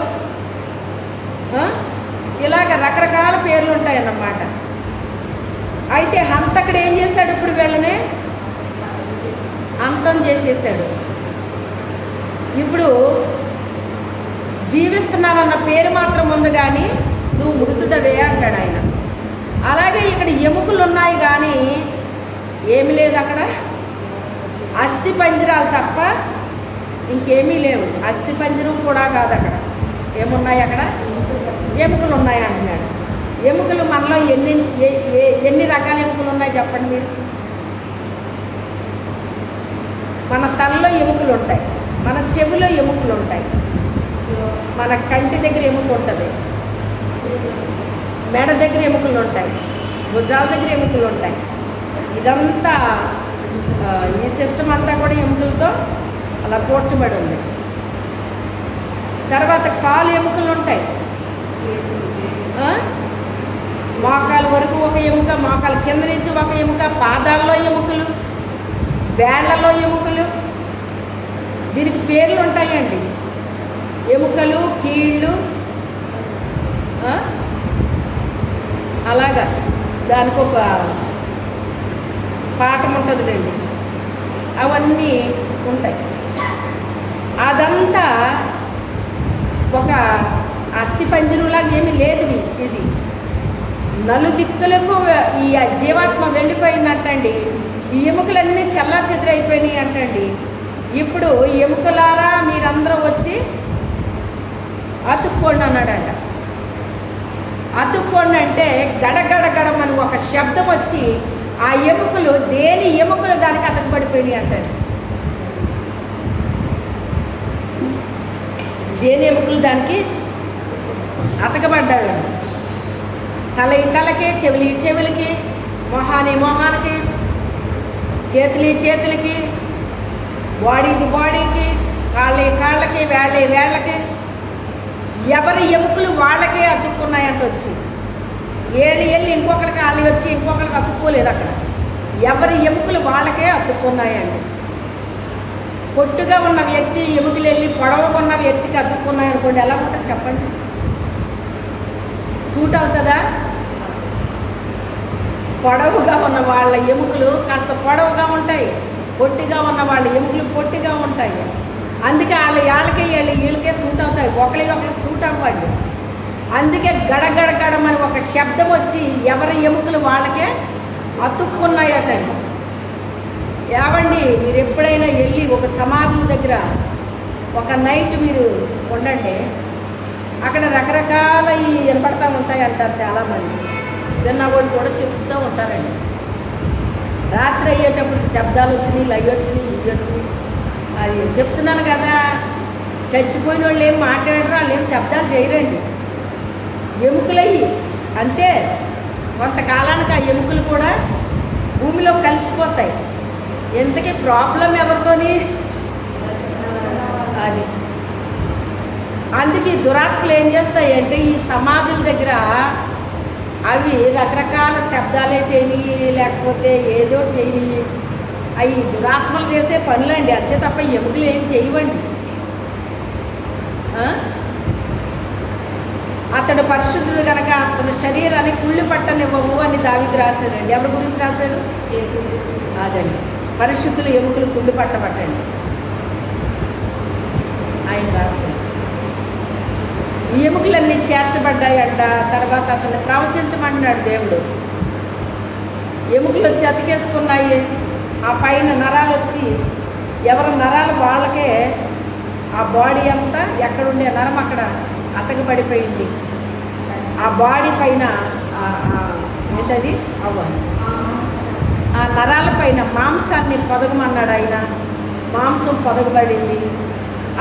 ఇలాగ రకరకాల పేర్లు ఉంటాయన్నమాట. అయితే హంతకుడు ఏం చేశాడు? ఇప్పుడు వీళ్ళని అంతం చేసేసాడు. ఇప్పుడు జీవిస్తున్నానన్న పేరు మాత్రం ఉంది కానీ నువ్వు మృతుడవే అంటాడు ఆయన. అలాగే ఇక్కడ ఎముకలు ఉన్నాయి కానీ ఏమి లేదు అక్కడ, అస్థి పంజరాలు తప్ప ఇంకేమీ లేవు. అస్థి పంజరం కూడా కాదు అక్కడ. ఏమున్నాయి అక్కడ? ఎముకలు ఉన్నాయి అంటున్నాడు. ఎముకలు మనలో ఎన్ని రకాల ఎముకలు ఉన్నాయి చెప్పండి మీరు? మన తలలో ఎముకలు ఉంటాయి, మన చెవిలో ఎముకలు ఉంటాయి, మన కంటి దగ్గర ఎముక ఉంటుంది, మెడ దగ్గర ఎముకలు ఉంటాయి, భుజాల దగ్గర ఎముకలు ఉంటాయి. ఇదంతా ఈ సిస్టమ్ అంతా కూడా ఎముకలతో అలా కూర్చబడి ఉంది. తర్వాత కాలు ఎముకలు ఉంటాయి, మోకాలు వరకు ఒక ఎముక, మోకాలు కింద నుంచి ఒక ఎముక, పాదాల్లో ఎముకలు, వేళ్లలో ఎముకలు. దీనికి పేర్లు ఉంటాయండి. ఎముకలు, కీళ్ళు, అలాగా దానికి ఒక పాఠం ఉంటుందిలేండి. అవన్నీ ఉంటాయి. అదంతా ఒక అస్థి పంజరులాగా ఏమీ లేదు. ఇది నలుదిక్కులకు ఈ జీవాత్మ వెళ్ళిపోయిందంటండి. ఈ ఎముకలన్నీ చల్లా చెదిరైపోయినాయి అంటండి. ఇప్పుడు ఎముకలారా మీరందరూ వచ్చి అతుక్కోండి అన్నాడంట. అతుక్కోండి అంటే గడగడగడమని ఒక శబ్దం వచ్చి ఆ ఎముకలు, దేని ఎముకలు దానికి అతకబడిపోయినాయి అంటండి. దేని ఎముకలు దానికి అతకబడ్డాడు. తలకి, చెవులకి, మొహానికి, చేతులకి, బాడీకి, కాళ్ళకి, వేళ్ళకి, ఎవరి ఎముకలు వాళ్ళకే అతుక్కున్నాయంట. వచ్చి వెళ్ళి ఇంకొకరికి వాళ్ళు వచ్చి ఇంకొకరికి అతుక్కోలేదు. అక్కడ ఎవరి ఎముకలు వాళ్ళకే అతుక్కున్నాయండి. పొట్టుగా ఉన్న వ్యక్తి ఎముకలు వెళ్ళి పొడవుగా ఉన్న వ్యక్తికి అతుక్కున్నాయనుకోండి, ఎలా ఉంటుంది చెప్పండి? సూట్ అవుతుందా? పొడవుగా ఉన్న వాళ్ళ ఎముకలు కాస్త పొడవుగా ఉంటాయి, పొట్టిగా ఉన్న వాళ్ళ ఎముకలు పొట్టిగా ఉంటాయి. అందుకే వీళ్ళకే సూట్ అవుతాయి, ఒకరు సూట్ అవ్వండి. అందుకే గడగడగడమని ఒక శబ్దం వచ్చి ఎవరి ఎముకలు వాళ్ళకే అతుక్కున్నాయట. ఏవండి, మీరు ఎప్పుడైనా వెళ్ళి ఒక సమాధుల దగ్గర ఒక నైట్ మీరు ఉండండి, అక్కడ రకరకాల వినపడతా ఉంటాయి అంటారు చాలామంది. విన్నవాళ్ళు కూడా చెప్తూ ఉంటారండి. రాత్రి అయ్యేటప్పుడు శబ్దాలు వచ్చినాయి, లై వచ్చినాయి, ఇవి వచ్చినాయి. అది చెప్తున్నాను కదా, చచ్చిపోయిన వాళ్ళు ఏం మాట్లాడరు, వాళ్ళు ఏం శబ్దాలు చేయరండి. ఎముకలయ్యి అంతే. కొంతకాలానికి ఆ ఎముకలు కూడా భూమిలో కలిసిపోతాయి. ఎంతకీ ప్రాబ్లం ఎవరితోని? అది అందుకే దురాత్మలు ఏం చేస్తాయి అంటే ఈ సమాధుల దగ్గర అవి రకరకాల శబ్దాలే చేయని, లేకపోతే ఏదో చేయని. అవి దురాత్మలు చేసే పనులండి, అంతే తప్ప ఎముకలు ఏం చేయవండి. అతడు పరిశుద్ధుడు కనుక అతని శరీరాన్ని కుళ్ళు పట్టనివ్వవు అని దావీదు రాశాడండి. ఎవరి గురించి రాశాడు? అదండి, పరిశుద్ధులు ఎముకలు కుళ్ళు పట్టబట్టండి. ఆయన రాశారు. ఈ ఎముకలన్నీ చేర్చబడ్డాయంట. తర్వాత అతన్ని ప్రవచించమంటున్నాడు దేవుడు. ఎముకలు వచ్చి అతికేసుకున్నాయి, ఆ పైన నరాలు వచ్చి ఎవరి నరాలు వాళ్ళకే ఆ బాడీ అంతా ఎక్కడుండే నరం అక్కడ అతకబడిపోయింది. ఆ బాడీ పైన ఏంటది అవ్వాలి, ఆ నరాల పైన మాంసాన్ని పొదగమన్నాడు ఆయన. మాంసం పొదగబడింది.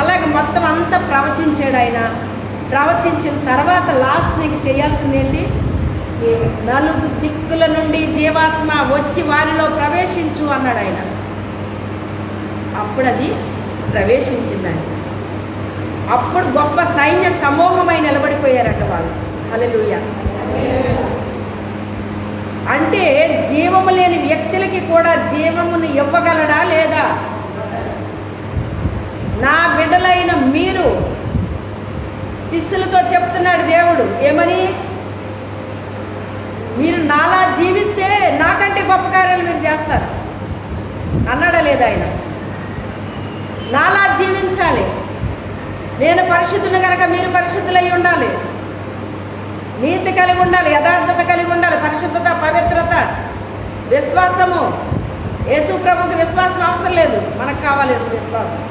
అలాగే మొత్తం అంతా ప్రవచించాడు ఆయన. ప్రవచించిన తర్వాత లాస్ట్ నీకు చేయాల్సింది ఏంటి? నలుగు దిక్కుల నుండి జీవాత్మ వచ్చి వారిలో ప్రవేశించు అన్నాడు ఆయన. అప్పుడు అది ప్రవేశించిందండి. అప్పుడు గొప్ప సైన్య సమూహమై నిలబడిపోయారట వాళ్ళు. హల్లెలూయా. అంటే జీవము లేని వ్యక్తులకి కూడా జీవమును ఇవ్వగలడా లేదా? నా బిడ్డలైన మీరు శిష్యులతో చెప్తున్నాడు దేవుడు ఏమని? మీరు నాలా జీవిస్తే నాకంటే గొప్ప కార్యాలు మీరు చేస్తారు అన్నాడా లేదా ఆయన? నాలా జీవించాలి. నేను పరిశుద్ధుని కనుక మీరు పరిశుద్ధులై ఉండాలి. నీతి కలిగి ఉండాలి, యథార్థత కలిగి ఉండాలి, పరిశుద్ధత, పవిత్రత, విశ్వాసము. యేసు ప్రభుకి విశ్వాసం అవసరం లేదు, మనకు కావాలి విశ్వాసం.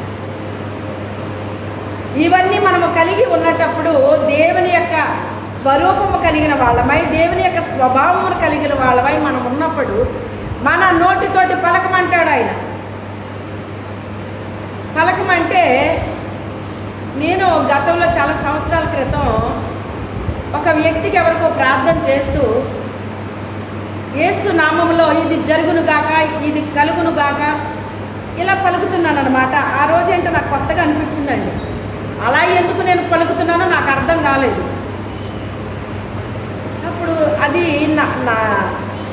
ఇవన్నీ మనము కలిగి ఉన్నటప్పుడు దేవుని యొక్క స్వరూపము కలిగిన వాళ్ళమై, దేవుని యొక్క స్వభావమును కలిగిన వాళ్ళమై మనం ఉన్నప్పుడు మన నోటితోటి పలకమంటాడు ఆయన. పలకమంటే నేను గతంలో చాలా సంవత్సరాల క్రితం ఒక వ్యక్తికి ఎవరికో ప్రార్థన చేస్తూ యేసు నామములో ఇది జరుగునుగాక, ఇది కలుగునుగాక ఇలా పలుకుతున్నాను అనమాట. ఆ రోజేంటో నాకు కొత్తగా అనిపించిందండి. అలా ఎందుకు నేను పలుకుతున్నానో నాకు అర్థం కాలేదు. అప్పుడు అది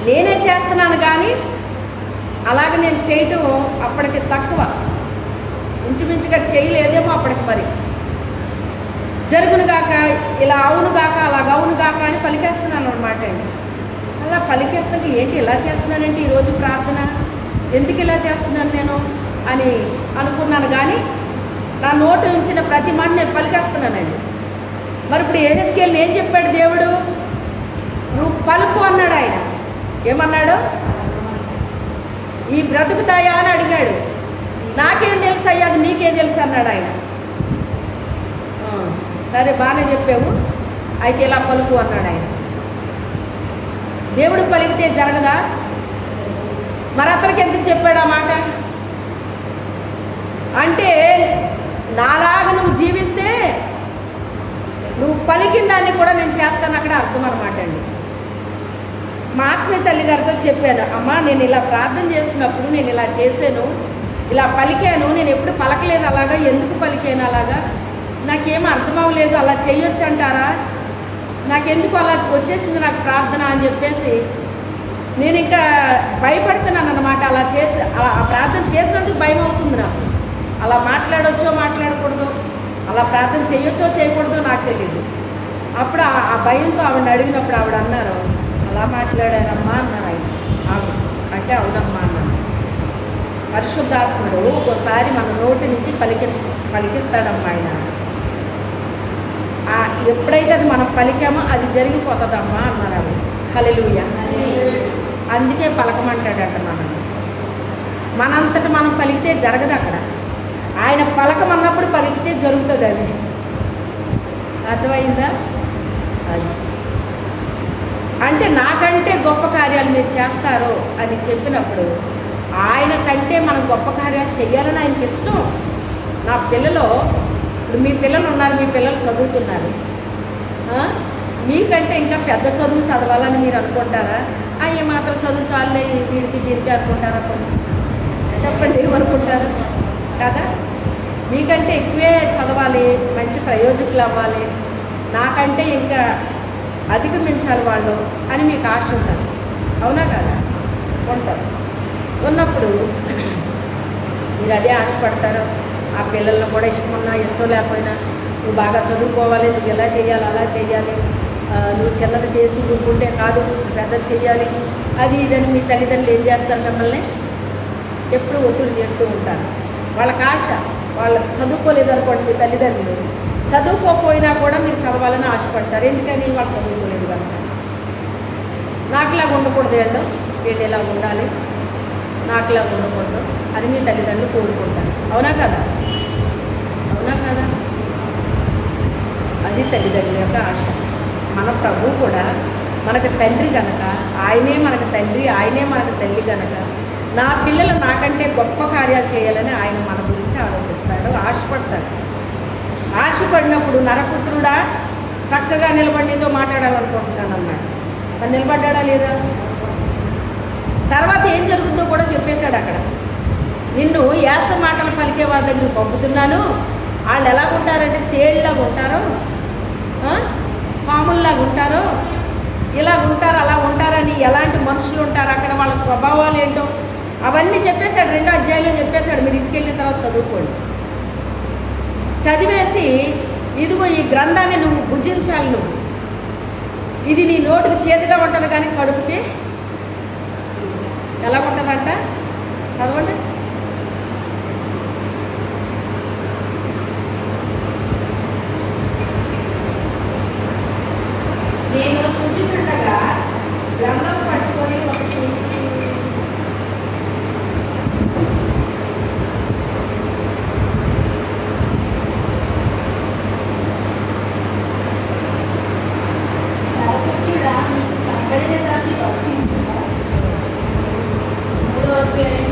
నేనే చేస్తున్నాను కానీ అలాగే నేను చేయటం అప్పటికి తక్కువ, ఇంచుమించుగా చేయలేదేమో అప్పటికి. మరి జరుగునుగాక, ఇలా అవునుగాక, అలాగ అవునుగాక అని పలికేస్తున్నాను అనమాట అండి. అలా పలికేస్తుంటే ఏంటి ఇలా చేస్తున్నానంటే ఈరోజు ప్రార్థన ఎందుకు ఇలా చేస్తున్నాను నేను అని అనుకున్నాను. కానీ నా నోటు ఉంచిన ప్రతి మాట నేను పలికేస్తున్నానండి. మరి ఇప్పుడు యెహెజ్కేలుని ఏం చెప్పాడు దేవుడు? నువ్వు పలుకు అన్నాడు ఆయన. ఏమన్నాడు? ఈ బ్రతుకుతాయా అని అడిగాడు. నాకేం తెలుసు అయ్యా, అది నీకేం తెలుసు అన్నాడు ఆయన. సరే బాగానే చెప్పావు, అయితే ఇలా పలుకు అన్నాడు ఆయన. దేవుడు పలికితే జరగదా? మరి అతనికి ఎందుకు చెప్పాడు ఆ మాట? అంటే నాలాగా నువ్వు జీవిస్తే నువ్వు పలికిన దాన్ని కూడా నేను చేస్తాను అక్కడ అర్థం అనమాట అండి. మా ఆత్మీయ తల్లి గారితో చెప్పాను, అమ్మా నేను ఇలా ప్రార్థన చేసినప్పుడు నేను ఇలా చేశాను, ఇలా పలికాను, నేను ఎప్పుడు పలకలేదు అలాగా, ఎందుకు పలికాను అలాగా, నాకేం అర్థం అవ్వలేదు, అలా చేయొచ్చు అంటారా, నాకెందుకు అలా వచ్చేసింది నాకు ప్రార్థన అని చెప్పేసి నేను ఇంకా భయపడుతున్నాను అన్నమాట. అలా చేసి ఆ ప్రార్థన చేసినందుకు భయం అవుతుంది నాకు. అలా మాట్లాడొచ్చో మాట్లాడకూడదు, అలా ప్రార్థన చేయొచ్చో చేయకూడదో నాకు తెలియదు. అప్పుడు ఆ భయంతో ఆవిడని అడిగినప్పుడు ఆవిడ అన్నారు, అలా మాట్లాడారమ్మా అన్నారు ఆయన. ఆవిడ అంటే అవునమ్మా అన్నాను. పరిశుద్ధాత్ముడు ఒక్కోసారి మన నోటి నుంచి పలికిస్తాడమ్మా ఆయన. ఎప్పుడైతే అది మనం పలికామో అది జరిగిపోతుందమ్మా అన్నారు ఆవిడ. హల్లెలూయా. అందుకే పలకమంటాడట మనంతట మనం పలికితే జరగదు అక్కడ. ఆయన పలకమన్నప్పుడు పలికితే జరుగుతుంది. అది అర్థమైందా? అది అంటే నాకంటే గొప్ప కార్యాలు మీరు చేస్తారు అని చెప్పినప్పుడు ఆయన కంటే మనం గొప్ప కార్యాలు చేయాలని ఆయనకి ఇష్టం. నా పిల్లలు, ఇప్పుడు మీ పిల్లలు ఉన్నారు, మీ పిల్లలు చదువుతున్నారు, మీకంటే ఇంకా పెద్ద చదువు చదవాలని మీరు అనుకుంటారా? ఏ మాత్రం చదువు చాలే వీడికి దీనికి అనుకుంటారా? చెప్పండి, ఏమనుకుంటారు కదా? మీకంటే ఎక్కువే చదవాలి, మంచి ప్రయోజకులు అవ్వాలి, నాకంటే ఇంకా అధిగమించాలి వాళ్ళు అని మీకు ఆశ ఉంటుంది. అవునా కదా? ఉంటారు. ఉన్నప్పుడు మీరు అదే ఆశపడతారు. ఆ పిల్లలను కూడా ఇష్టమున్నా ఇష్టం లేకపోయినా నువ్వు బాగా చదువుకోవాలి, నువ్వు ఇలా చేయాలి, అలా చేయాలి, నువ్వు చిన్నది చేసి ఊరుకుంటే కాదు, పెద్దది చేయాలి, అది ఇదని మీ తల్లిదండ్రులు ఏం చేస్తారు? మిమ్మల్ని ఎప్పుడు ఒత్తిడి చేస్తూ ఉంటారు. వాళ్ళకి ఆశ, వాళ్ళు చదువుకోలేదు అనుకోండి, మీ తల్లిదండ్రులు చదువుకోకపోయినా కూడా మీరు చదవాలని ఆశపడతారు. ఎందుకని వాళ్ళు చదువుకోలేదు కనుక. నాకులాగా ఉండకూడదు ఏంటో, వీళ్ళు ఇలా ఉండాలి, నాకులాగా ఉండకూడదు అని మీ తల్లిదండ్రులు కోరుకుంటారు. అవునా కదా? అవునా కదా? అది తల్లిదండ్రుల యొక్క ఆశ. మన ప్రభు కూడా మనకు తండ్రి కనుక, ఆయనే మనకు తండ్రి, ఆయనే మనకు తల్లి కనుక నా పిల్లలు నాకంటే గొప్ప కార్యాలు చేయాలని ఆయన మన గురించి ఆలోచిస్తాడు, ఆశపడతాడు. ఆశపడినప్పుడు నరపుత్రుడా చక్కగా నిలబడి నీతో మాట్లాడాలనుకుంటున్నాను అన్నాడు. మరి నిలబడ్డా లేదా? తర్వాత ఏం జరుగుతుందో కూడా చెప్పేశాడు అక్కడ. నిన్ను యాస మాటలు పలికే వారి దగ్గరికి పంపుతున్నాను. వాళ్ళు ఎలాగుంటారంటే తేళ్ళలాగా ఉంటారో, పాముల్లాగా ఉంటారో, ఇలా ఉంటారు, అలా ఉంటారని, ఎలాంటి మనుషులు ఉంటారు అక్కడ, వాళ్ళ స్వభావాలు ఏంటో అవన్నీ చెప్పేశాడు. 2వ అధ్యాయంలో చెప్పేశాడు. మీరు ఇంటికి వెళ్ళిన తర్వాత చదువుకోండి. చదివేసి ఇదిగో ఈ గ్రంథాన్ని నువ్వు భుజించాలి, నువ్వు ఇది నీ నోటికి చేదుగా ఉంటుంది కానీ కడుపుకి ఎలా ఉంటుందంట? చదవండి. నేను చూచుచుండగా గ్రంథం పట్టుకొని ఒకటి నరపుత్రుడా, నీకు కనబడిన దాన్ని భక్షించుట. 3వ అధ్యాయం.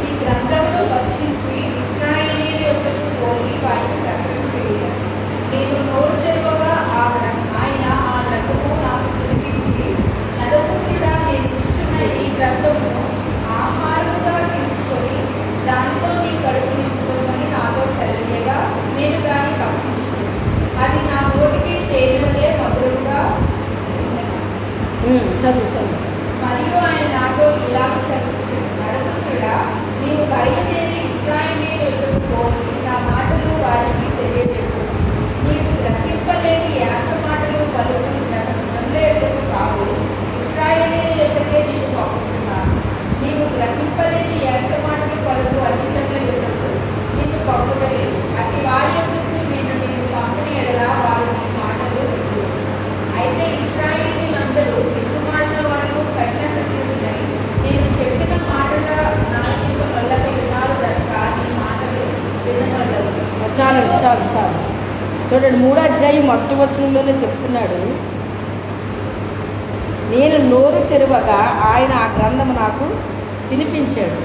ఈ గ్రంథమును భక్షించి ఇశ్రాయేలీయుల యొద్దకు పోయి వారికి ప్రకటన చేయాలి. నేను నోరు తెరవగా ఆయన ఆ గ్రంథము నాకు తినిపించి, నరపుత్రుడా, నేను ఇస్తున్న ఈ గ్రంథమును ఆహారముగా తీసుకొని దానితో నీ కడుపు నింపుకోమని నాతో సెలవేయగా నేను దాన్ని భక్షించాను. అది నా నోటికి తేనెవలే మధురముగా చదువు. మరియు ఆయన నాతో ఇలాగ సెలవిచ్చాడు, నరపుత్రుడా, నీవు బయలుదేరి ఇశ్రాయేలీయుల యొద్దకు పోయి నా మాటలు వారికి తెలియజెప్పు. నీవు గ్రహింపలేని యాస మాటలు పలుకుని జనుల యొద్దకు కావు, ఇశ్రాయేలీయుల యొద్దకే నీవు పంపుతున్నాను. నీవు గ్రహింపలేని యాస మాటలు పలుకు అన్ని జనుల యొద్దకు నీవు పంపుటలేదు. అట్టి వారి యొద్దకు నేను నిన్ను పంపిన ఎడల వారు నీ మాటలు విందురు. అయితే ఇశ్రాయేలీయులందరూ సిగ్గుమాలిన వరకు కఠిన హృదయులై నేను చెప్పిన మాటల నాశిక వల్లపై ఉన్నారు కనుక నీ మాటలు వినగలవు. చాలండి, చాలు చాలు. చూడండి, 3వ అధ్యాయం మొదటి వచనంలోనే చెప్తున్నాడు, నేను నోరు తెరవగా ఆయన ఆ గ్రంథము నాకు తినిపించాడు.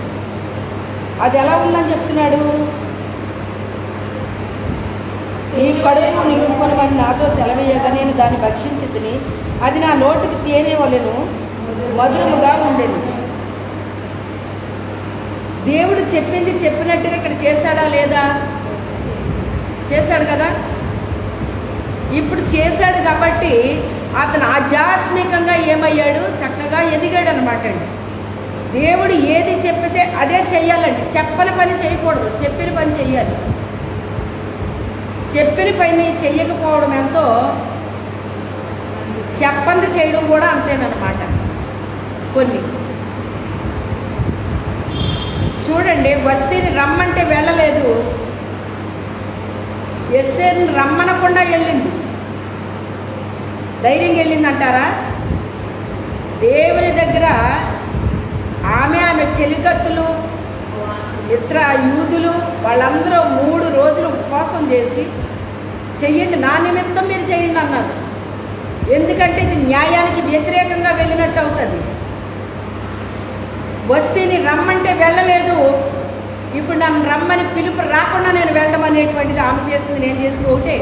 అది ఎలా ఉందని చెప్తున్నాడు? నీ కడుపు నింపుకొని మరి నాతో సెలవేయగా నేను దాన్ని భక్షించి తిని అది నా నోటికి తేనె వలెను మధురముగా ఉండేది. దేవుడు చెప్పింది చెప్పినట్టుగా ఇక్కడ చేశాడా లేదా? చేశాడు కదా. ఇప్పుడు చేశాడు కాబట్టి అతను ఆధ్యాత్మికంగా ఏమయ్యాడు? చక్కగా ఎదిగాడు అనమాట అండి. దేవుడు ఏది చెప్పితే అదే చెయ్యాలండి. చెప్పని పని చేయకూడదు, చెప్పిన పని చెయ్యాలి. చెప్పిన పని చెయ్యకపోవడం ఎంతో, చెప్పంది చేయడం కూడా అంతేనమాట. కొన్ని చూడండి, వస్తీని రమ్మంటే వెళ్ళలేదు, ఎస్తేర్ని రమ్మనకుండా వెళ్ళింది. ధైర్యంగా వెళ్ళింది అంటారా? దేవుని దగ్గర ఆమె చెలికత్తులు యూదులు వాళ్ళందరూ 3 రోజులు ఉపవాసం చేసి చెయ్యండి, నా నిమిత్తం మీరు చేయండి అన్నారు. ఎందుకంటే ఇది న్యాయానికి వ్యతిరేకంగా వెళ్ళినట్టు అవుతుంది. వస్తీని రమ్మంటే వెళ్ళలేదు, ఇప్పుడు నన్ను రమ్మని పిలుపు రాకుండా నేను వెళ్ళడం అనేటువంటిది ఆమె చేసింది, నేను చేసింది ఒకటే.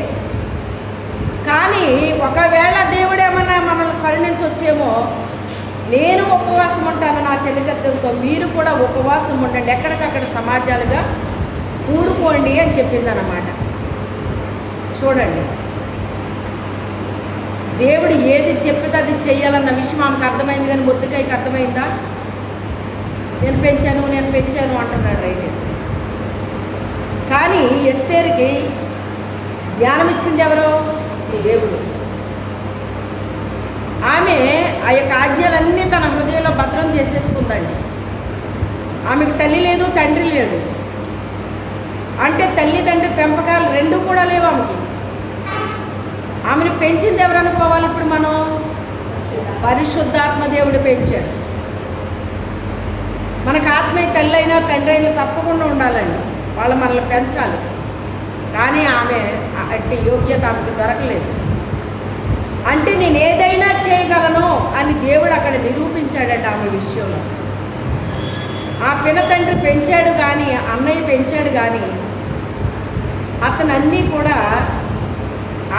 కానీ ఒకవేళ దేవుడేమన్నా మనల్ని కరుణించొచ్చేమో, నేను ఉపవాసం ఉంటాను నా చెలికత్తెలతో, మీరు కూడా ఉపవాసం ఉండండి, ఎక్కడికక్కడ సమాజాలుగా కూడుకోండి అని చెప్పిందన్నమాట. చూడండి, దేవుడు ఏది చెప్పితే అది చెయ్యాలన్న విషయం ఆమెకు అర్థమైంది. కానీ మొద్దుకాయకి అర్థమైందా? నేను పెంచాను అంటున్నాడు అయితే. కానీ ఎస్తేరుకి జ్ఞానం ఇచ్చింది ఎవరో? దేవుడు. ఆమె ఆ యొక్క ఆజ్ఞలన్నీ తన హృదయంలో భద్రం చేసేసుకుందండి. ఆమెకు తల్లి లేదు, తండ్రి లేడు. అంటే తల్లిదండ్రి పెంపకాలు రెండూ కూడా లేవు ఆమెకి. ఆమెను పెంచింది ఎవరు అనుకోవాలి ఇప్పుడు మనం? పరిశుద్ధాత్మ దేవుడు పెంచాడు. మనకు ఆత్మీయ తల్లి అయినా తండ్రి అయినా తప్పకుండా ఉండాలండి, వాళ్ళు మనల్ని పెంచాలి. కానీ ఆమె అట్టి యోగ్యత ఆమెకు దొరకలేదు. అంటే నేను ఏదైనా చేయగలను అని దేవుడు అక్కడ నిరూపించాడంట ఆమె విషయంలో. ఆ పిన తండ్రి పెంచాడు కానీ, అన్నయ్య పెంచాడు కానీ, అతను అన్నీ కూడా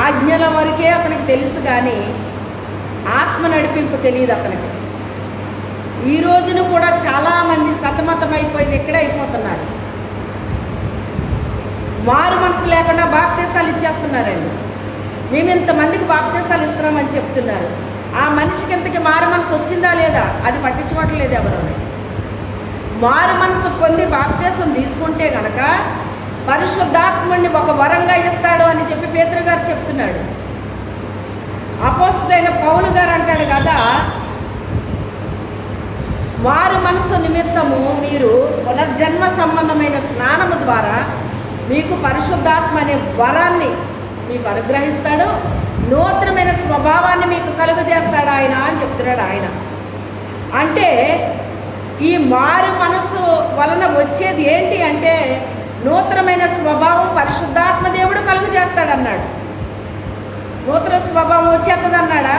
ఆజ్ఞల వరకే అతనికి తెలుసు కానీ ఆత్మ నడిపింపు తెలియదు అతనికి. ఈ రోజున కూడా చాలామంది సతమతమైపోయింది ఎక్కడే అయిపోతున్నారు. మారు మనసు లేకుండా బాప్తీసాలు ఇచ్చేస్తున్నారండి. మేము ఇంతమందికి బాప్తీసాలు ఇస్తున్నామని చెప్తున్నారు. ఆ మనిషికి ఇంతకి మారు మనసు వచ్చిందా లేదా అది పట్టించుకోవట్లేదు ఎవరు. మారు మనసు పొంది బాప్తీసం తీసుకుంటే కనుక పరిశుద్ధాత్ముడిని ఒక వరంగా ఇస్తాడు అని చెప్పి పేతురు గారు చెప్తున్నాడు. అపోస్తలుడైన పౌలు గారు అంటాడు కదా, మారు మనసు నిమిత్తము మీరు పునర్జన్మ సంబంధమైన స్నానము ద్వారా మీకు పరిశుద్ధాత్మ అనే వరాన్ని మీకు అనుగ్రహిస్తాడు, నూతనమైన స్వభావాన్ని మీకు కలుగజేస్తాడు ఆయన అని చెప్తున్నాడు ఆయన. అంటే ఈ మారు మనసు వలన వచ్చేది ఏంటి అంటే నూతనమైన స్వభావం పరిశుద్ధాత్మ దేవుడు కలుగజేస్తాడన్నాడు. నూతన స్వభావం వచ్చేస్తుంది అన్నాడా?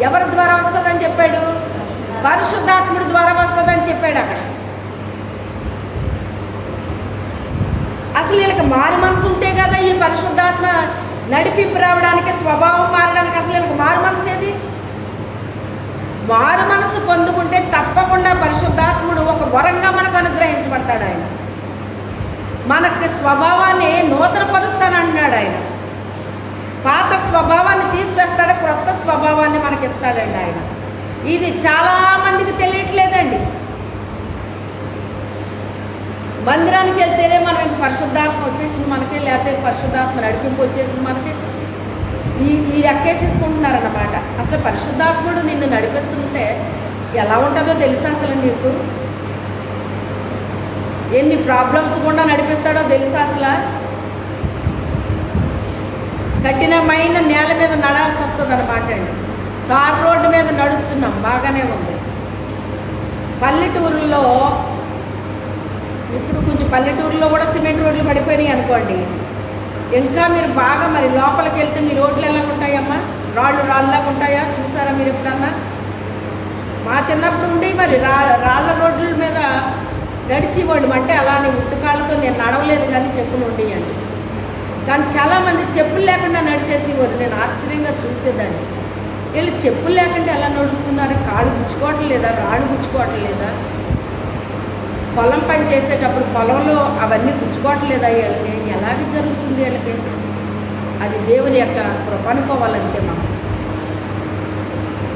ఎవరి ద్వారా వస్తుందని చెప్పాడు? పరిశుద్ధాత్ముడి ద్వారా వస్తుందని చెప్పాడు అక్కడ. అసలు వీళ్ళకి మారు మనసు ఉంటే కదా ఈ పరిశుద్ధాత్మ నడిపింపు రావడానికి, స్వభావం మారడానికి. అసలు వీళ్ళకి మారు మనసు ఏది? మారు మనసు పొందుకుంటే తప్పకుండా పరిశుద్ధాత్ముడు ఒక వరంగా మనకు అనుగ్రహించబడతాడు ఆయన. మనకి స్వభావాన్ని నూతన పరుస్తానంటున్నాడు ఆయన. పాత స్వభావాన్ని తీసివేస్తాడు, క్రొత్త స్వభావాన్ని మనకి ఇస్తాడండి ఆయన. ఇది చాలామందికి తెలియట్లేదండి. మందిరానికి వెళ్తేనే మనం ఇంక పరిశుద్ధాత్మ వచ్చేసింది మనకి, లేకపోతే పరిశుద్ధాత్మ నడిపింపు వచ్చేసింది మనకి, ఈ ఎక్కేసేసుకుంటున్నారన్నమాట. అసలు పరిశుద్ధాత్ముడు నిన్ను నడిపిస్తుంటే ఎలా ఉంటుందో తెలుసా అసలు నీకు? ఎన్ని ప్రాబ్లమ్స్ కూడా నడిపిస్తాడో తెలుసా అసలు? కఠినమైన నేల మీద నడాల్సి వస్తుంది అన్నమాట అండి. తార్ రోడ్డు మీద నడుస్తున్నాం, బాగానే ఉంది. పల్లెటూరులో ఇప్పుడు కొంచెం పల్లెటూరులో కూడా సిమెంట్ రోడ్లు పడిపోయినాయి అనుకోండి. ఇంకా మీరు బాగా మరి లోపలికి వెళ్తే మీ రోడ్లు ఎలా ఉంటాయమ్మా? రాళ్ళలాగా ఉంటాయా? చూసారా మీరు ఎప్పుడన్నా? మా చిన్నప్పుడు ఉండి మరి రాళ్ళ రోడ్ల మీద నడిచేవాళ్ళు. అంటే అలానే ఉట్టుకాళ్ళతో నేను నడవలేదు కానీ చెప్పులు ఉండేయండి. కానీ చాలామంది చెప్పులు లేకుండా నడిచేసేవారు. నేను ఆశ్చర్యంగా చూసేదాన్ని. వీళ్ళు చెప్పులు లేకుండా ఎలా నడుస్తున్నారు? కాళ్ళు గుచ్చుకోవటం లేదా? రాళ్ళు గుచ్చుకోవటం లేదా? పొలం పని చేసేటప్పుడు పొలంలో అవన్నీ గుచ్చుకోవటం లేదా వీళ్ళకి? ఎలాగ జరుగుతుంది వీళ్ళకి? అది దేవుని యొక్క కృప అనుకోవాలంతే. మనం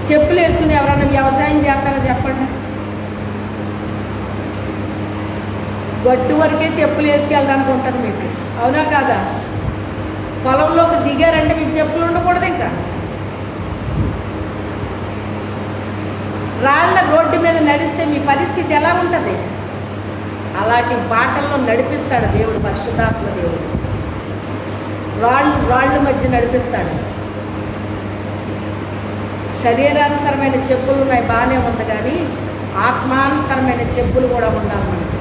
చెప్పులు వేసుకుని ఎవరైనా వ్యవసాయం చేస్తారో చెప్పండి? గట్టు వరకే చెప్పులు వేసుకెళ్ళడానికి ఉంటుంది మీకు, అవునా కాదా? పొలంలోకి దిగారంటే మీకు చెప్పులు ఉండకూడదు. ఇంకా రాళ్ళ రోడ్డు మీద నడిస్తే మీ పరిస్థితి ఎలా ఉంటుంది? అలాంటి బాటల్లో నడిపిస్తాడు దేవుడు, పరిశుద్ధాత్మ దేవుడు. రాళ్ళు మధ్య నడిపిస్తాడు. శరీరానుసరమైన చెప్పులు ఉన్నాయి, బాగానే ఉంది. కానీ ఆత్మానుసరమైన చెప్పులు కూడా ఉండాలి మనకి.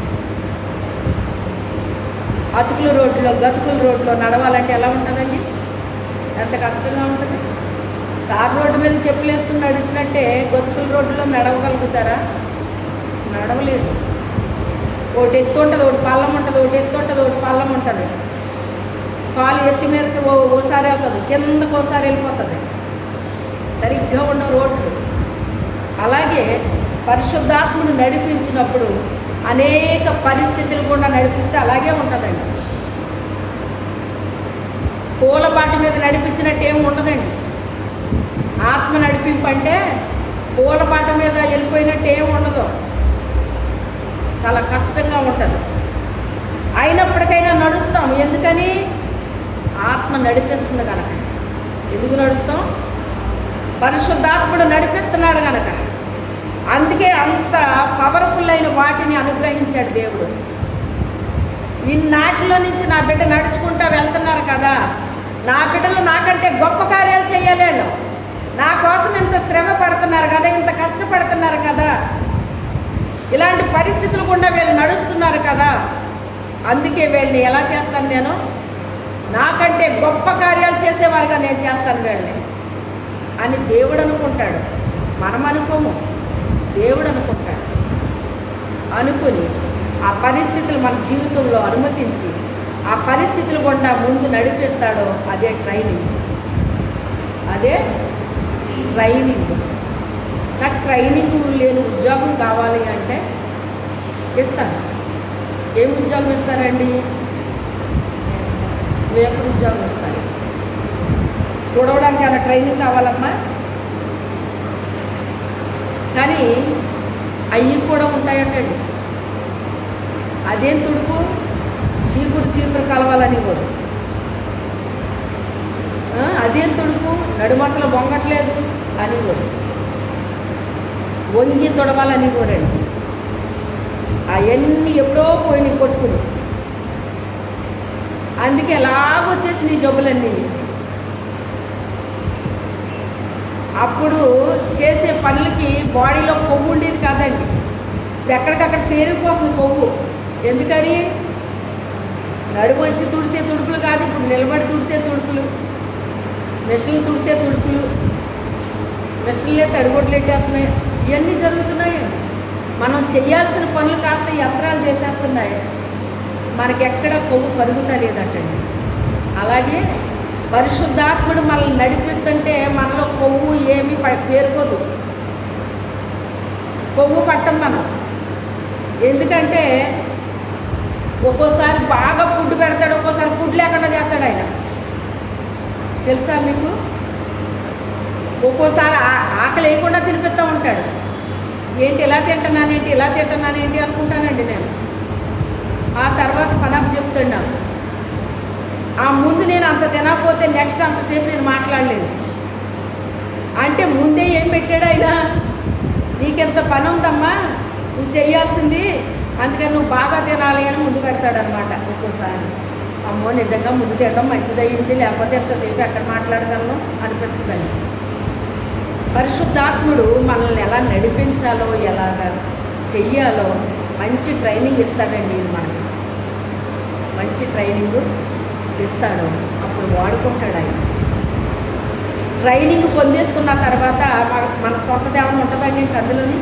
అతుకుల రోడ్లో, గతుకుల రోడ్లో నడవాలంటే ఎలా ఉంటుందండి? ఎంత కష్టంగా ఉంటుంది. తార్ రోడ్డు మీద చెప్పులు వేసుకుని నడిచినట్టే గతుకుల రోడ్డులో నడవగలుగుతారా? నడవలేదు. ఒకటి ఎత్తు ఉంటుంది, ఒకటి పల్లం ఉంటుంది, ఒకటి ఎత్తు ఉంటుంది, ఒకటి పల్లం ఉంటుంది. కాలు ఎత్తి మీదకి ఓసారి అవుతుంది, కిందకు ఓసారి వెళ్ళిపోతుంది. సరిగ్గా ఉన్న రోడ్లు. అలాగే పరిశుద్ధాత్ముడు నడిపించినప్పుడు అనేక పరిస్థితులు కూడా నడిపిస్తే అలాగే ఉంటుందండి. పూలపాటి మీద నడిపించినట్టు ఏమి ఉండదండి. ఆత్మ నడిపింపు అంటే పూలపాట మీద వెళ్ళిపోయినట్టు ఏమి ఉండదు. చాలా కష్టంగా ఉంటుంది. అయినప్పటికైనా నడుస్తాం. ఎందుకని? ఆత్మ నడిపిస్తుంది కనుక. ఎందుకు నడుస్తాం? పరిశుద్ధాత్ముడు నడిపిస్తున్నాడు కనుక. అందుకే అంత పవర్ఫుల్ అయిన వాటిని అనుగ్రహించాడు దేవుడు. ఇన్నాటిలో నుంచి నా బిడ్డ నడుచుకుంటా వెళ్తున్నారు కదా, నా బిడ్డలు నాకంటే గొప్ప కార్యాలు చేయలేళ్ళు, నా కోసం ఇంత శ్రమ పడుతున్నారు కదా, ఇంత కష్టపడుతున్నారు కదా, ఇలాంటి పరిస్థితులు గుండా వీళ్ళు నడుస్తున్నారు కదా, అందుకే వీళ్ళని ఎలా చేస్తాను నేను, నాకంటే గొప్ప కార్యాలు చేసేవారుగా నేను చేస్తాను వీళ్ళని అని దేవుడు అనుకుంటాడు. మనం అనుకోము, దేవుడు అనుకుంటాడు. అనుకుని ఆ పరిస్థితులు మన జీవితంలో అనుమతించి ఆ పరిస్థితులు గుండా ముందు నడిపిస్తాడో అదే ట్రైనింగ్. అదే ట్రైనింగ్. నాకు ట్రైనింగ్ లేని ఉద్యోగం కావాలి అంటే ఇస్తాను. ఏం ఉద్యోగం ఇస్తారండి? స్వీపర్ ఉద్యోగం ఇస్తారు. చూడడానికి అలా ట్రైనింగ్ కావాలమ్మా. కానీ అవి కూడా ఉంటాయంటండి. అదేం తుడుపు, చీపురు కలవాలని కూడా. అదేం తుడుపు, నడుమసలు వంగట్లేదు అని కూడా, వంగి తొడవాలని కోరండి. అవన్నీ ఎప్పుడో పోయి కొట్టుకుని, అందుకే ఎలాగొచ్చేసి నీ జబ్బులన్నీ. అప్పుడు చేసే పనులకి బాడీలో కొవ్వు ఉండేది కాదండి, ఎక్కడికక్కడ పేరుకుపోతుంది కొవ్వు. ఎందుకని? నడుము వచ్చి తుడిసే తుడుపులు కాదు, ఇప్పుడు నిలబడి తుడిసే తుడుపులు, మెషిన్లు తుడిసే తుడుపులు, మెషిన్లే తడిగొడ్లు ఎట్టేస్తున్నాయి. ఇవన్నీ జరుగుతున్నాయి. మనం చేయాల్సిన పనులు కాస్త యంత్రాలు చేసేస్తున్నాయి. మనకెక్కడ కొవ్వు కరుగుతలేదటండి. అలాగే పరిశుద్ధాత్ముడు మనల్ని నడిపిస్తుంటే మనలో కొవ్వు ఏమీ పేరుకోదు, కొవ్వు పట్టం మనం. ఎందుకంటే ఒక్కోసారి బాగా ఫుడ్ పెడతాడు, ఒక్కోసారి ఫుడ్ లేకుండా చేస్తాడు ఆయన. తెలుసా మీకు? ఒక్కోసారి ఆకలి వేయకుండా తినిపిస్తూ ఉంటాడు. ఏంటి ఇలా తింటున్నానేంటి అనుకుంటానండి నేను. ఆ తర్వాత పనప్ చెప్తాడు నాకు. ఆ ముందు నేను అంత తినకపోతే నెక్స్ట్ అంతసేపు నేను మాట్లాడలేదు. అంటే ముందే ఏం పెట్టాడు ఆయన, నీకెంత పని ఉందమ్మా, నువ్వు చేయాల్సింది, అందుకని నువ్వు బాగా తినాలి అని ముందు పెడతాడనమాట. ఒక్కోసారి అమ్మో నిజంగా ముందు తినడం మంచిదయ్యింది, లేకపోతే ఎంతసేపు ఎక్కడ మాట్లాడగలను అనిపిస్తుందని. పరిశుద్ధాత్ముడు మనల్ని ఎలా నడిపించాలో, ఎలాగా చెయ్యాలో మంచి ట్రైనింగ్ ఇస్తాడండి. మనకి మంచి ట్రైనింగ్ ఇస్తాడు, అప్పుడు వాడుకుంటాడు ఆయన. ట్రైనింగ్ పొందేసుకున్న తర్వాత మన సొంతది ఏమైనా ఉంటుందండి ఇంక అందులోని.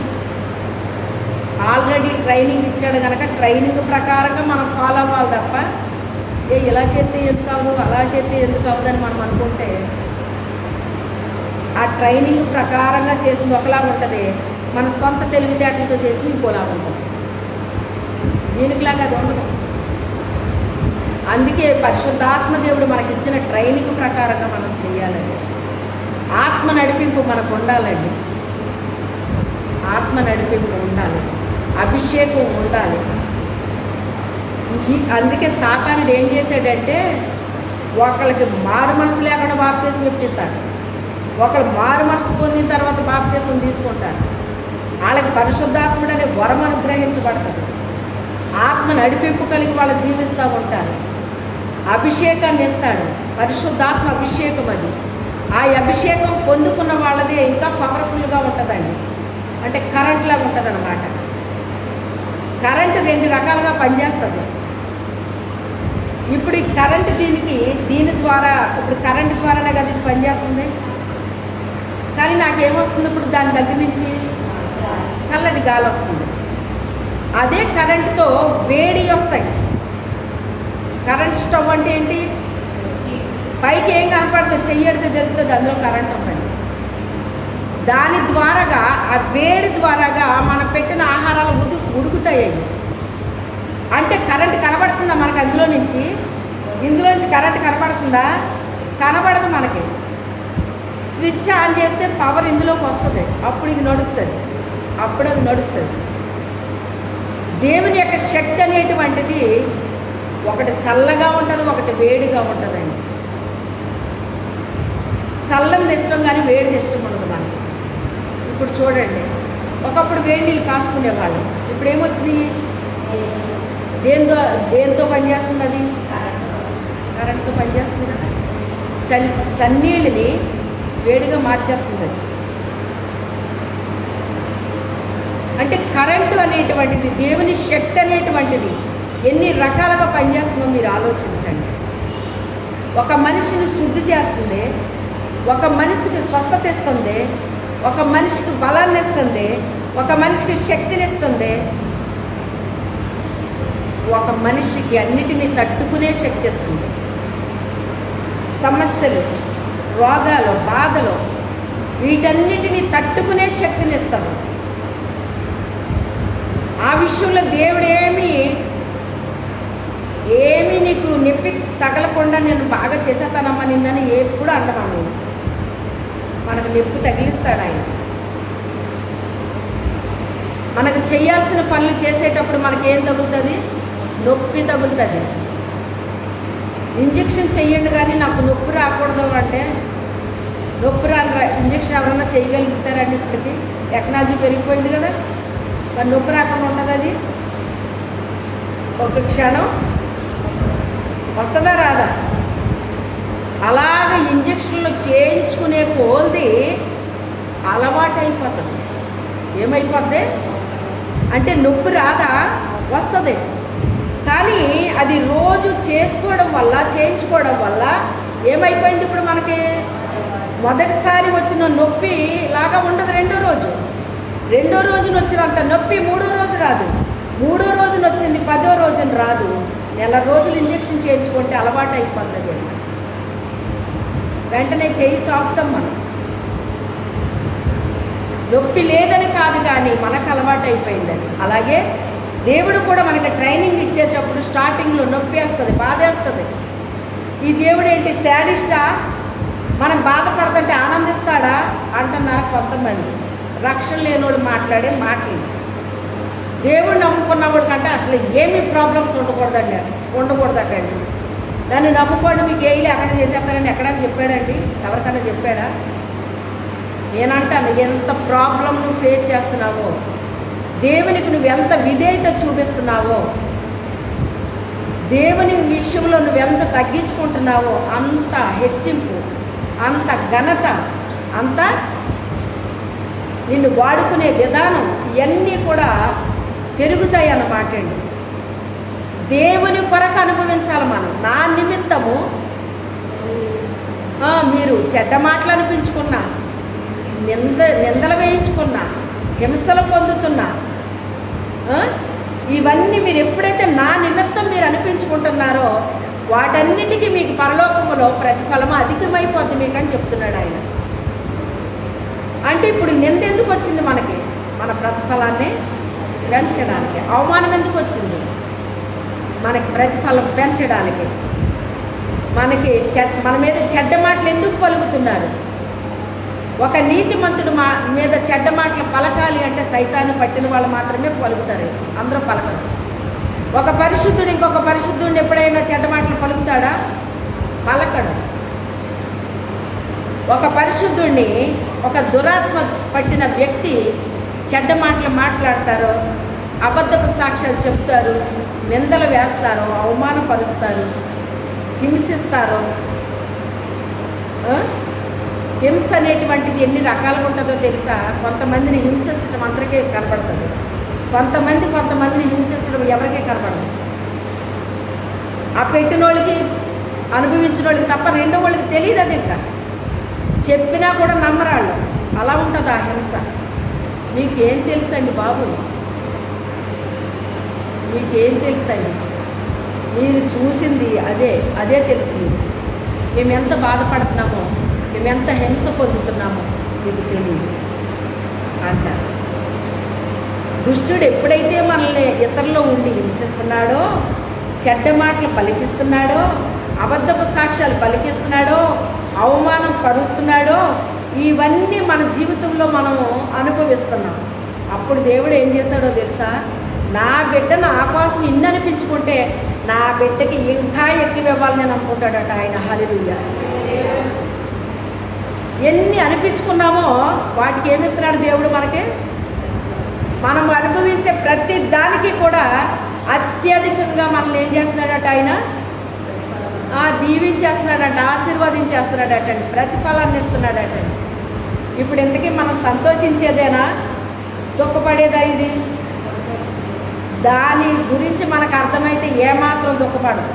ఆల్రెడీ ట్రైనింగ్ ఇచ్చాడు కనుక ట్రైనింగ్ ప్రకారంగా మనం ఫాలో అవ్వాలి తప్ప ఇలా చేస్తే ఎందుకు అవ్వదు, అలా చేస్తే ఎందుకు అవ్వదని మనం అనుకుంటే ఆ ట్రైనింగ్ ప్రకారంగా చేసింది ఒకలా ఉంటుంది, మన సొంత తెలివితేటలతో చేసింది ఇంకోలా ఉంటుంది. దీనికిలాగా అది ఉండదు. అందుకే పరిశుద్ధాత్మ దేవుడు మనకి ఇచ్చిన ట్రైనింగ్ ప్రకారంగా మనం చేయాలండి. ఆత్మ నడిపింపు మనకు ఉండాలండి. ఆత్మ నడిపింపు ఉండాలి, అభిషేకం ఉండాలి. అందుకే సాతానుడు ఏం చేశాడంటే ఒకళ్ళకి మారు మనసు లేకుండా బాప్తీసం ఇప్పిస్తాడు, ఒకళ్ళు మారు మనసు పొందిన తర్వాత బాప్తీసం తీసుకుంటారు. వాళ్ళకి పరిశుద్ధాత్ముడు అనే వరం అనుగ్రహించబడుతుంది. ఆత్మ నడిపింపు కలిగి వాళ్ళు జీవిస్తూ ఉంటారు. అభిషేకాన్ని ఇస్తాడు, పరిశుద్ధాత్మ అభిషేకం. అది ఆ అభిషేకం పొందుకున్న వాళ్ళది ఇంకా పవర్ఫుల్గా ఉంటుందండి. అంటే కరెంట్ లాగా ఉంటుంది అనమాట. కరెంటు 2 రకాలుగా పనిచేస్తుంది. ఇప్పుడు ఈ కరెంటు దీని ద్వారా, ఇప్పుడు కరెంటు ద్వారానే కదా ఇది పనిచేస్తుంది. కానీ నాకేమొస్తుంది, ఇప్పుడు దాని దగ్గర నుంచి చల్లటి గాలి వస్తుంది. అదే కరెంటుతో వేడి వస్తాయి. కరెంట్ స్టవ్ అంటే ఏంటి, పైకి ఏం కనపడుతుంది, చెయ్యడితే తెలుస్తుంది అందులో కరెంట్ ఉందండి. దాని ద్వారాగా, ఆ వేడి ద్వారాగా మనం పెట్టిన ఆహారాలు ఉడుకుతాయి. అంటే కరెంట్ కనబడుతుందా మనకి? ఇందులో నుంచి కరెంట్ కనబడుతుందా? కనబడదు మనకి. స్విచ్ ఆన్ చేస్తే పవర్ ఇందులోకి వస్తుంది, అప్పుడు ఇది నడుస్తుంది, అప్పుడు అది నడుస్తుంది. దేవుని యొక్క శక్తి అనేటువంటిది ఒకటి చల్లగా ఉంటుంది, ఒకటి వేడిగా ఉంటుందండి. చల్లని ఇష్టం కానీ వేడిది ఇష్టం ఉండదు మనకి. ఇప్పుడు చూడండి, ఒకప్పుడు వేడి నీళ్ళు కాసుకునేవాళ్ళు, ఇప్పుడు ఏమొచ్చినాయి? దేంతో పనిచేస్తుంది? అది కరెంట్తో పనిచేస్తుంది కదా. చన్నీళ్ళని వేడిగా మార్చేస్తుంది అది. అంటే కరెంటు అనేటువంటిది, దేవుని శక్తి అనేటువంటిది ఎన్ని రకాలుగా పనిచేస్తుందో మీరు ఆలోచించండి. ఒక మనిషిని శుద్ధి చేస్తుంది, ఒక మనిషికి స్వస్థత ఇస్తుంది, ఒక మనిషికి బలాన్ని ఇస్తుంది, ఒక మనిషికి శక్తిని ఇస్తుంది, ఒక మనిషికి అన్నిటినీ తట్టుకునే శక్తి ఇస్తుంది. సమస్యలు, రోగాలు, బాధలు వీటన్నిటినీ తట్టుకునే శక్తిని ఇస్తాడు. ఆ విషయంలో దేవుడు ఏమీ నీకు నొప్పి తగలకుండా నేను బాగా చేసేస్తానమ్మా నిన్నని ఎప్పుడు అంటాను. మనకు నొప్పి తగిలిస్తాడు ఆయన. మనకు చేయాల్సిన పనులు చేసేటప్పుడు మనకేం తగులుతుంది? నొప్పి తగులుతుంది. ఇంజెక్షన్ చెయ్యండి కానీ నాకు నొప్పి రాకూడదు అంటే నొప్పి రాని ఇంజెక్షన్ ఎవరన్నా చేయగలుగుతారండి? ఇప్పటికీ టెక్నాలజీ పెరిగిపోయింది కదా, మరి నొప్పి రాకుండా ఉంటుంది. అది ఒక క్షణం వస్తుందా రాదా? అలాగ ఇంజక్షన్లు చేయించుకునే కొలది అలవాటు అయిపోతుంది. ఏమైపోద్ది అంటే నొప్పి రాదా? వస్తుంది. కానీ అది రోజు చేసుకోవడం వల్ల, చేయించుకోవడం వల్ల ఏమైపోయింది? ఇప్పుడు మనకి మొదటిసారి వచ్చిన నొప్పి లాగా ఉండదు. రెండో రోజున వచ్చినంత నొప్పి మూడో రోజు రాదు. మూడో రోజున వచ్చింది 10వ రోజున రాదు. నెల రోజులు ఇంజక్షన్ చేయించుకుంటే అలవాటు అయిపోతుంది. వెంటనే చెయ్యి చాపుతాం మనం. నొప్పి లేదని కాదు కానీ మనకు అలవాటు అయిపోయిందని. అలాగే దేవుడు కూడా మనకి ట్రైనింగ్ ఇచ్చేటప్పుడు స్టార్టింగ్లో నొప్పి వేస్తుంది, బాధేస్తుంది. ఈ దేవుడు ఏంటి శాడిస్టా? మనం బాధపడుతుంటే ఆనందిస్తాడా అంటున్నారు కొంతమంది. రక్షణ లేనివాడు మాట్లాడే మాటలు. దేవుడు నమ్ముకున్నవాడు కంటే అసలు ఏమీ ప్రాబ్లమ్స్ ఉండకూడదటండి. దాన్ని నమ్ముకోండి, మీకు ఏళ్ళు ఎక్కడ చేసేస్తారని ఎక్కడైనా చెప్పాడండి? ఎవరికైనా చెప్పాడా? నేనంటాను, ఎంత ప్రాబ్లం నువ్వు ఫేస్ చేస్తున్నావో, దేవునికి నువ్వు ఎంత విధేయత చూపిస్తున్నావో, దేవుని విషయంలో నువ్వెంత తగ్గించుకుంటున్నావో అంత హెచ్చింపు, అంత ఘనత, అంత నిన్ను వాడుకునే విధానం ఇవన్నీ కూడా పెరుగుతాయి అన్నమాట అండి. దేవుని కొరకు అనుభవించాలి మనం. నా నిమిత్తము మీరు చెడ్డ మాటలు అనిపించుకున్నా, నిందలు వేయించుకున్నా, హింసలు పొందుతున్నా, ఇవన్నీ మీరు ఎప్పుడైతే నా నిమిత్తం మీరు అనిపించుకుంటున్నారో వాటన్నిటికీ మీకు పరలోకములో ప్రతిఫలము అధికమైపోద్ది మీకు అని చెప్తున్నాడు ఆయన. అంటే ఇప్పుడు నింద ఎందుకు వచ్చింది మనకి? మన ప్రతిఫలాన్ని పెంచడానికి. అవమానం ఎందుకు వచ్చింది? మనకి ప్రతిఫలం పెంచడానికి. మనకి మన మీద చెడ్డ మాటలు ఎందుకు పలుకుతున్నారు? ఒక నీతిమంతుడు మీద చెడ్డ మాటలు పలకాలి అంటే సైతాన్ని పట్టిన వాళ్ళు మాత్రమే పలుకుతారు, అందరూ పలకరు. ఒక పరిశుద్ధుడు ఇంకొక పరిశుద్ధుడిని ఎప్పుడైనా చెడ్డ మాటలు పలుకుతాడా? పలకడు. ఒక పరిశుద్ధుడిని ఒక దురాత్మ పట్టిన వ్యక్తి చెడ్డ మాటలు మాట్లాడతారు, అబద్ధపు సాక్ష్యాలు చెప్తారు, నిందలు వేస్తారు, అవమానపరుస్తారు, హింసిస్తారు. హింస అనేటువంటిది ఎన్ని రకాలుగా ఉంటుందో తెలుసా? కొంతమందిని హింసించడం అందరికీ కనపడుతుంది, కొంతమందిని హింసించడం ఎవరికీ కనపడదు. ఆ పెట్టిన వాళ్ళకి, అనుభవించిన వాళ్ళకి తప్ప రెండో వాళ్ళకి తెలియదు. అది ఇంకా చెప్పినా కూడా నమ్మరాళ్ళు. అలా ఉంటుంది ఆ హింస. మీకేం తెలుసండి బాబు? మీకేం తెలుసండి? మీరు చూసింది అదే తెలిసింది. మేము ఎంత బాధపడుతున్నామో, మేము ఎంత హింస పొందుతున్నామో మీకు తెలియదు అంటారు. దుష్టుడు ఎప్పుడైతే మనల్ని ఇతరులో ఉండి హింసిస్తున్నాడో, చెడ్డ మాటలు పలికిస్తున్నాడో, అబద్ధపు సాక్ష్యాలు పలికిస్తున్నాడో, అవమానం పరుస్తున్నాడో, ఇవన్నీ మన జీవితంలో మనము అనుభవిస్తున్నాం. అప్పుడు దేవుడు ఏం చేశాడో తెలుసా? నా బిడ్డ నా కోసం ఇన్ని అనిపించుకుంటే నా బిడ్డకి ఇంకా ఎక్కువ ఇవ్వాలని అనుకుంటాడట ఆయన. హల్లెలూయా. ఎన్ని అనిపించుకున్నామో వాటికి ఏమిస్తున్నాడు దేవుడు మనకి? మనం అనుభవించే ప్రతి దానికి కూడా అత్యధికంగా మనల్ని ఏం చేస్తున్నాడట ఆయన? దీవించేస్తున్నాడట, ఆశీర్వదించేస్తున్నాడట, ప్రతిఫలాన్ని ఇస్తున్నాడట. ఇప్పుడు ఇంతకీ మనం సంతోషించేదేనా, దుఃఖపడేదా? ఇది దాని గురించి మనకు అర్థమైతే ఏమాత్రం దుఃఖపడం,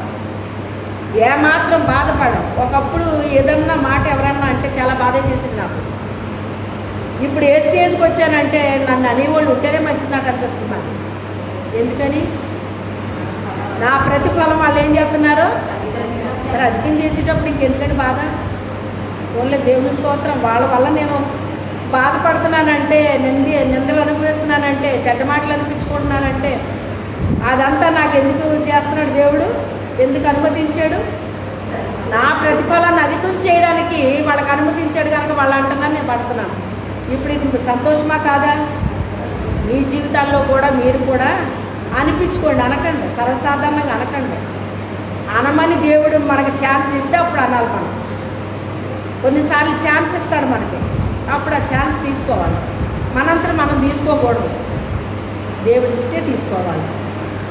ఏమాత్రం బాధపడం. ఒకప్పుడు ఏదన్నా మాట ఎవరన్నా అంటే చాలా బాధ చేసింది నాకు. ఇప్పుడు ఏ స్టేజ్కి వచ్చానంటే నన్ను అనేవాళ్ళు ఉంటేనే మంచిది నాకు అనిపిస్తుంది నాకు. ఎందుకని? నా ప్రతిఫలం వాళ్ళు ఏం చేస్తున్నారు? మరి అధికం చేసేటప్పుడు ఇంకెందుకని బాధ? ఓన్లీ దేవుని స్తోత్రం. వాళ్ళ వల్ల నేను బాధపడుతున్నానంటే, నిందలు అనుభవిస్తున్నానంటే, చెడ్డ మాటలు అనిపించుకుంటున్నానంటే, అదంతా నాకు ఎందుకు చేస్తున్నాడు దేవుడు? ఎందుకు అనుమతించాడు? నా ప్రతిఫలాన్ని అధికం చేయడానికి వాళ్ళకి అనుమతించాడు కనుక వాళ్ళు అంటున్నాను, నేను పడుతున్నాను. ఇప్పుడు ఇది సంతోషమా కాదా? మీ జీవితాల్లో కూడా మీరు కూడా అనిపించుకోండి, అనకండి, సర్వసాధారణంగా అనకండి. అనమని దేవుడు మనకు ఛాన్స్ ఇస్తే అప్పుడు అనాలి. మనం కొన్నిసార్లు ఛాన్స్ ఇస్తాడు మనకి, అప్పుడు ఆ ఛాన్స్ తీసుకోవాలి. మనంతా మనం తీసుకోకూడదు, దేవుడు ఇస్తే తీసుకోవాలి.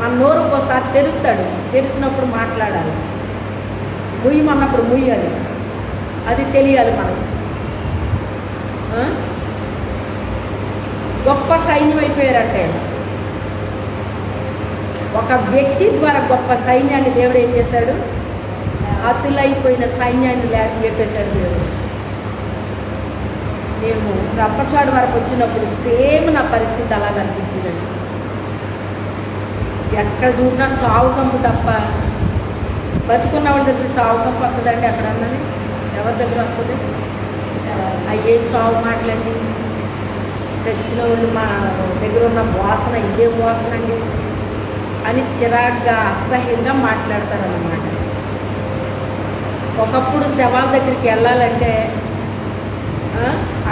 మన నోరు ఒకసారి తెరుస్తాడు, తెరిచినప్పుడు మాట్లాడాలి. ముయ్యమన్నప్పుడు ముయ్యాలి, అది తెలియాలి మనకు. గొప్ప సైన్యం అయిపోయారంటే ఒక వ్యక్తి ద్వారా గొప్ప సైన్యాన్ని దేవుడు ఏం చేశాడు? అతులైపోయిన సైన్యాన్ని లేపేశాడు దేవుడు. మేము రప్పచాడు వరకు వచ్చినప్పుడు సేమ్ నా పరిస్థితి అలాగ అనిపించిందండి. ఎక్కడ చూసినా చావు కంపు తప్ప, బతుకున్న వాళ్ళ దగ్గర చావు కంపు వస్తుందండి. అక్కడ అన్నది ఎవరి దగ్గర వస్తుంది? అయ్యే చావు మాటలండి. చచ్చిన వాళ్ళు మా దగ్గర ఉన్న వాసన ఇదే వాసన అండి అని చిరాగ్గా అసహ్యంగా మాట్లాడతారన్నమాట. ఒకప్పుడు శవాల దగ్గరికి వెళ్ళాలంటే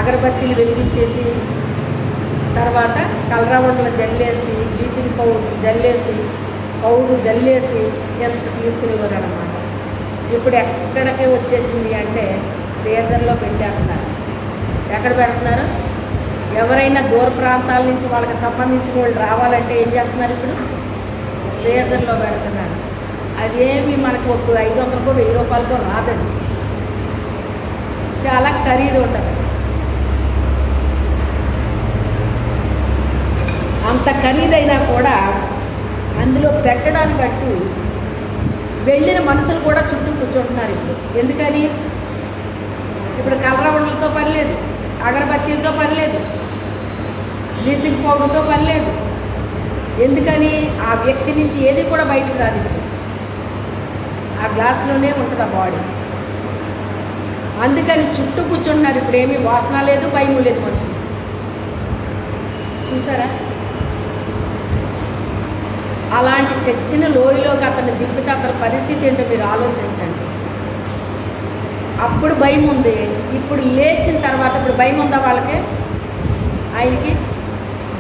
అగరబత్తీలు వెలిగించేసి, తర్వాత కలరావండలు జల్లేసి, బ్లీచింగ్ పౌడర్ జల్లేసి, పౌడర్ జల్లేసి ఎంత తీసుకునేవారు అన్నమాట. ఇప్పుడు ఎక్కడికే వచ్చేసింది అంటే ఫ్రీజర్లో పెట్టేస్తున్నారు. ఎక్కడ పెడుతున్నారు? ఎవరైనా దూర ప్రాంతాల నుంచి వాళ్ళకి సంబంధించిన వాళ్ళు రావాలంటే ఏం చేస్తున్నారు? ఇప్పుడు ఫ్రీజర్లో పెడుతున్నారు. అదేమి మనకు ఒక 500కో 1000 రూపాయలకో రాదండి, చాలా ఖరీదు ఉంటుంది. అంత ఖరీదైనా కూడా అందులో పెట్టడానికి అట్టు వెళ్ళిన మనుషులు కూడా చుట్టూ కూర్చుంటున్నారు. ఇప్పుడు ఎందుకని? ఇప్పుడు కలరవడలతో పని లేదు, అగరబత్తీలతో పని లేదు, బ్లీచింగ్ పౌడర్తో పని లేదు. ఎందుకని? ఆ వ్యక్తి నుంచి ఏది కూడా బయటకు రాదు. ఇప్పుడు ఆ గ్లాసులోనే ఉంటుంది ఆ బాడీ. అందుకని చుట్టూ కూర్చుంటున్నారు. ఇప్పుడు ఏమీ వాసన లేదు, భయం లేదు మనుషులు. చూసారా? అలాంటి చచ్చిన లోయలోకి అతన్ని దింపితే అతని పరిస్థితి ఏంటో మీరు ఆలోచించండి. అప్పుడు భయం ఉంది, ఇప్పుడు లేచిన తర్వాత ఇప్పుడు భయం ఉందా వాళ్ళకి? ఆయనకి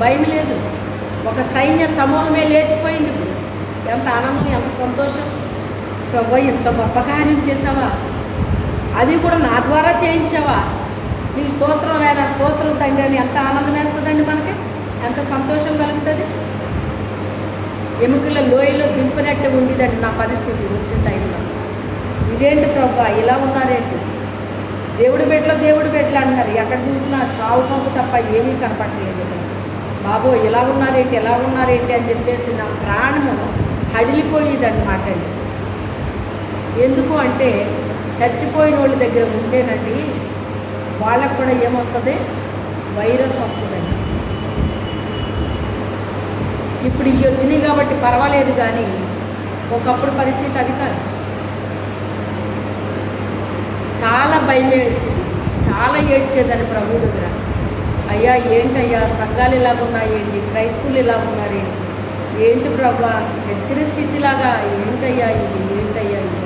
భయం లేదు. ఒక సైన్య సమూహమే లేచిపోయింది. ఇప్పుడు ఎంత ఆనందం, ఎంత సంతోషం. ప్రభు ఎంత గొప్ప కార్యం చేసావా, అది కూడా నా ద్వారా చేయించావా, నీ స్తోత్రం నాయన, స్తోత్రం తండ్రి అని ఎంత ఆనందం వేస్తుందండి మనకి, ఎంత సంతోషం కలుగుతుంది. ఎముకల లోయలో దింపినట్టు ఉండేదండి నా పరిస్థితి వచ్చిన టైంలో. ఇదేంటి ప్రభు ఇలా ఉన్నారేంటి? దేవుడి బిడ్డలు అంటున్నారు. ఎక్కడ చూసినా చావు పంపు తప్ప ఏమీ కనపడలేదు. బాబో ఎలా ఉన్నారేంటి అని చెప్పేసి నా ప్రాణము హడిలిపోయేదన్నమాట అండి. ఎందుకు అంటే చచ్చిపోయిన వాళ్ళ దగ్గర ఉంటేనండి వాళ్ళకు కూడా ఏమొస్తుంది? వైరస్ వస్తుందండి. ఇప్పుడు ఇవి వచ్చినాయి కాబట్టి పర్వాలేదు, కానీ ఒకప్పుడు పరిస్థితి అది కాదు. చాలా భయం వేసింది, చాలా ఏడ్చేదని ప్రభు దగ్గర. అయ్యా ఏంటయ్యా సంఘాలు ఇలాగున్నాయేంటి, క్రైస్తవులు ఇలా ఉన్నారేంటి, ఏంటి ప్రభా చచ్చిన స్థితిలాగా ఏంటయ్యా ఇది, ఏంటయ్యా ఇది.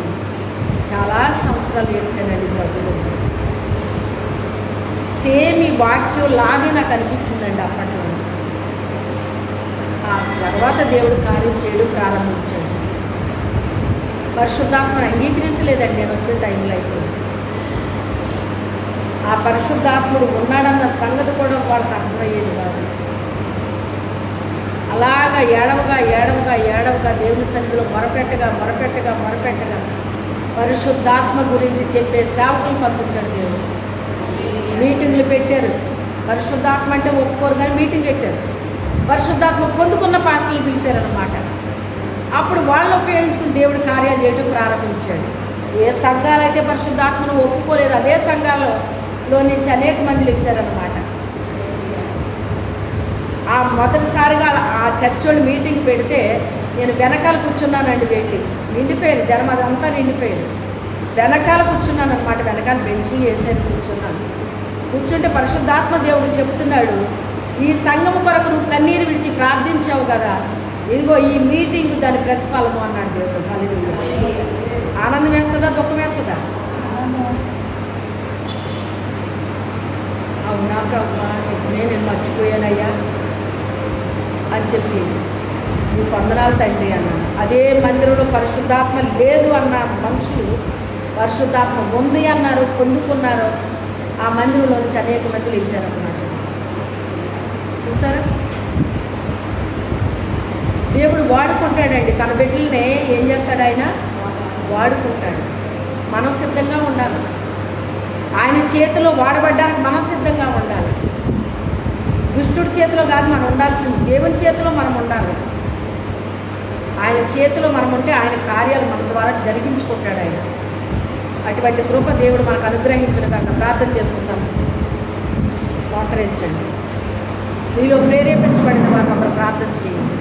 చాలా సంవత్సరాలు ఏడ్చానండి ప్రభు దగ్గర. సేమ్ ఈ వాక్యం లాగే నాకు అనిపించిందండి అప్పట్లో. ఆ తర్వాత దేవుడు కార్యం చేయడం ప్రారంభించాడు. పరిశుద్ధాత్మను అంగీకరించలేదండి నేను వచ్చిన టైంలో. అయితే ఆ పరిశుద్ధాత్ముడు ఉన్నాడన్న సంగతి కూడా వాళ్ళకి అర్థమయ్యేది కాదు. అలాగా ఏడవగా దేవుని సన్నిధిలో మొరపెట్టగా పరిశుద్ధాత్మ గురించి చెప్పే సేవకులు పంపించాడు దేవుడు. మీటింగ్లు పెట్టారు. పరిశుద్ధాత్మ అంటే ఒప్పుకోరు కానీ మీటింగ్ పెట్టారు. పరిశుద్ధాత్మ పొందుకున్న పాస్టర్లు పిలిచారనమాట. అప్పుడు వాళ్ళు ఉపయోగించుకుని దేవుడు కార్యాలు చేయడం ప్రారంభించాడు. ఏ సంఘాలైతే పరిశుద్ధాత్మను ఒప్పుకోలేదు అదే సంఘాలలో నుంచి అనేక మంది లేచారనమాట. ఆ మొదటిసారిగా ఆ చర్చ్ వాళ్ళు మీటింగ్ పెడితే నేను వెనకాల కూర్చున్నానండి. వెళ్ళి నిండిపోయారు జనం, అదంతా నిండిపోయారు. వెనకాల కూర్చున్నాను అనమాట. వెనకాల బెంచి వేసేది కూర్చుంటే పరిశుద్ధాత్మ దేవుడు చెప్తున్నాడు, ఈ సంఘము కొరకు నువ్వు కన్నీరు విడిచి ప్రార్థించావు కదా, ఇదిగో ఈ మీటింగ్ దాని ప్రతిఫలము అన్నాడు దేవుడు. హల్లెలూయా. ఆనందం వేస్తుందా దుఃఖం వేస్తుందా? అవునా ప్రభువా, నిజమే నేను మర్చిపోయానయ్యా అని చెప్పి నీకు వందనాలు తండ్రి అన్నాను. అదే మందిరంలో పరిశుద్ధాత్మ లేదు అన్న మనుషులు పరిశుద్ధాత్మ ఉంది అన్నారు, పొందుకున్నారు. ఆ మందిరంలో నుంచి అనేక మంది లేచారన్నమాట. చూసారా, దేవుడు వాడుకుంటాడండి తన బిడ్డల్ని. ఏం చేస్తాడు ఆయన? వాడుకుంటాడు. మనం సిద్ధంగా ఉండాలి. ఆయన చేతిలో వాడబడ్డానికి మనం సిద్ధంగా ఉండాలి. దుష్టుడి చేతిలో కాదు మనం ఉండాల్సింది, దేవుని చేతిలో మనం ఉండాలి. ఆయన చేతిలో మనం ఉంటే ఆయన కార్యాలు మన ద్వారా జరిగించుకుంటాడు ఆయన. అటువంటి కృప దేవుడు మనకు అనుగ్రహించడం కన్నా ప్రార్థన చేసుకుంటాం. మోకరించండి. మీలో ప్రేరేపించబడిన వారు ఒకరు ప్రార్థన చేయండి.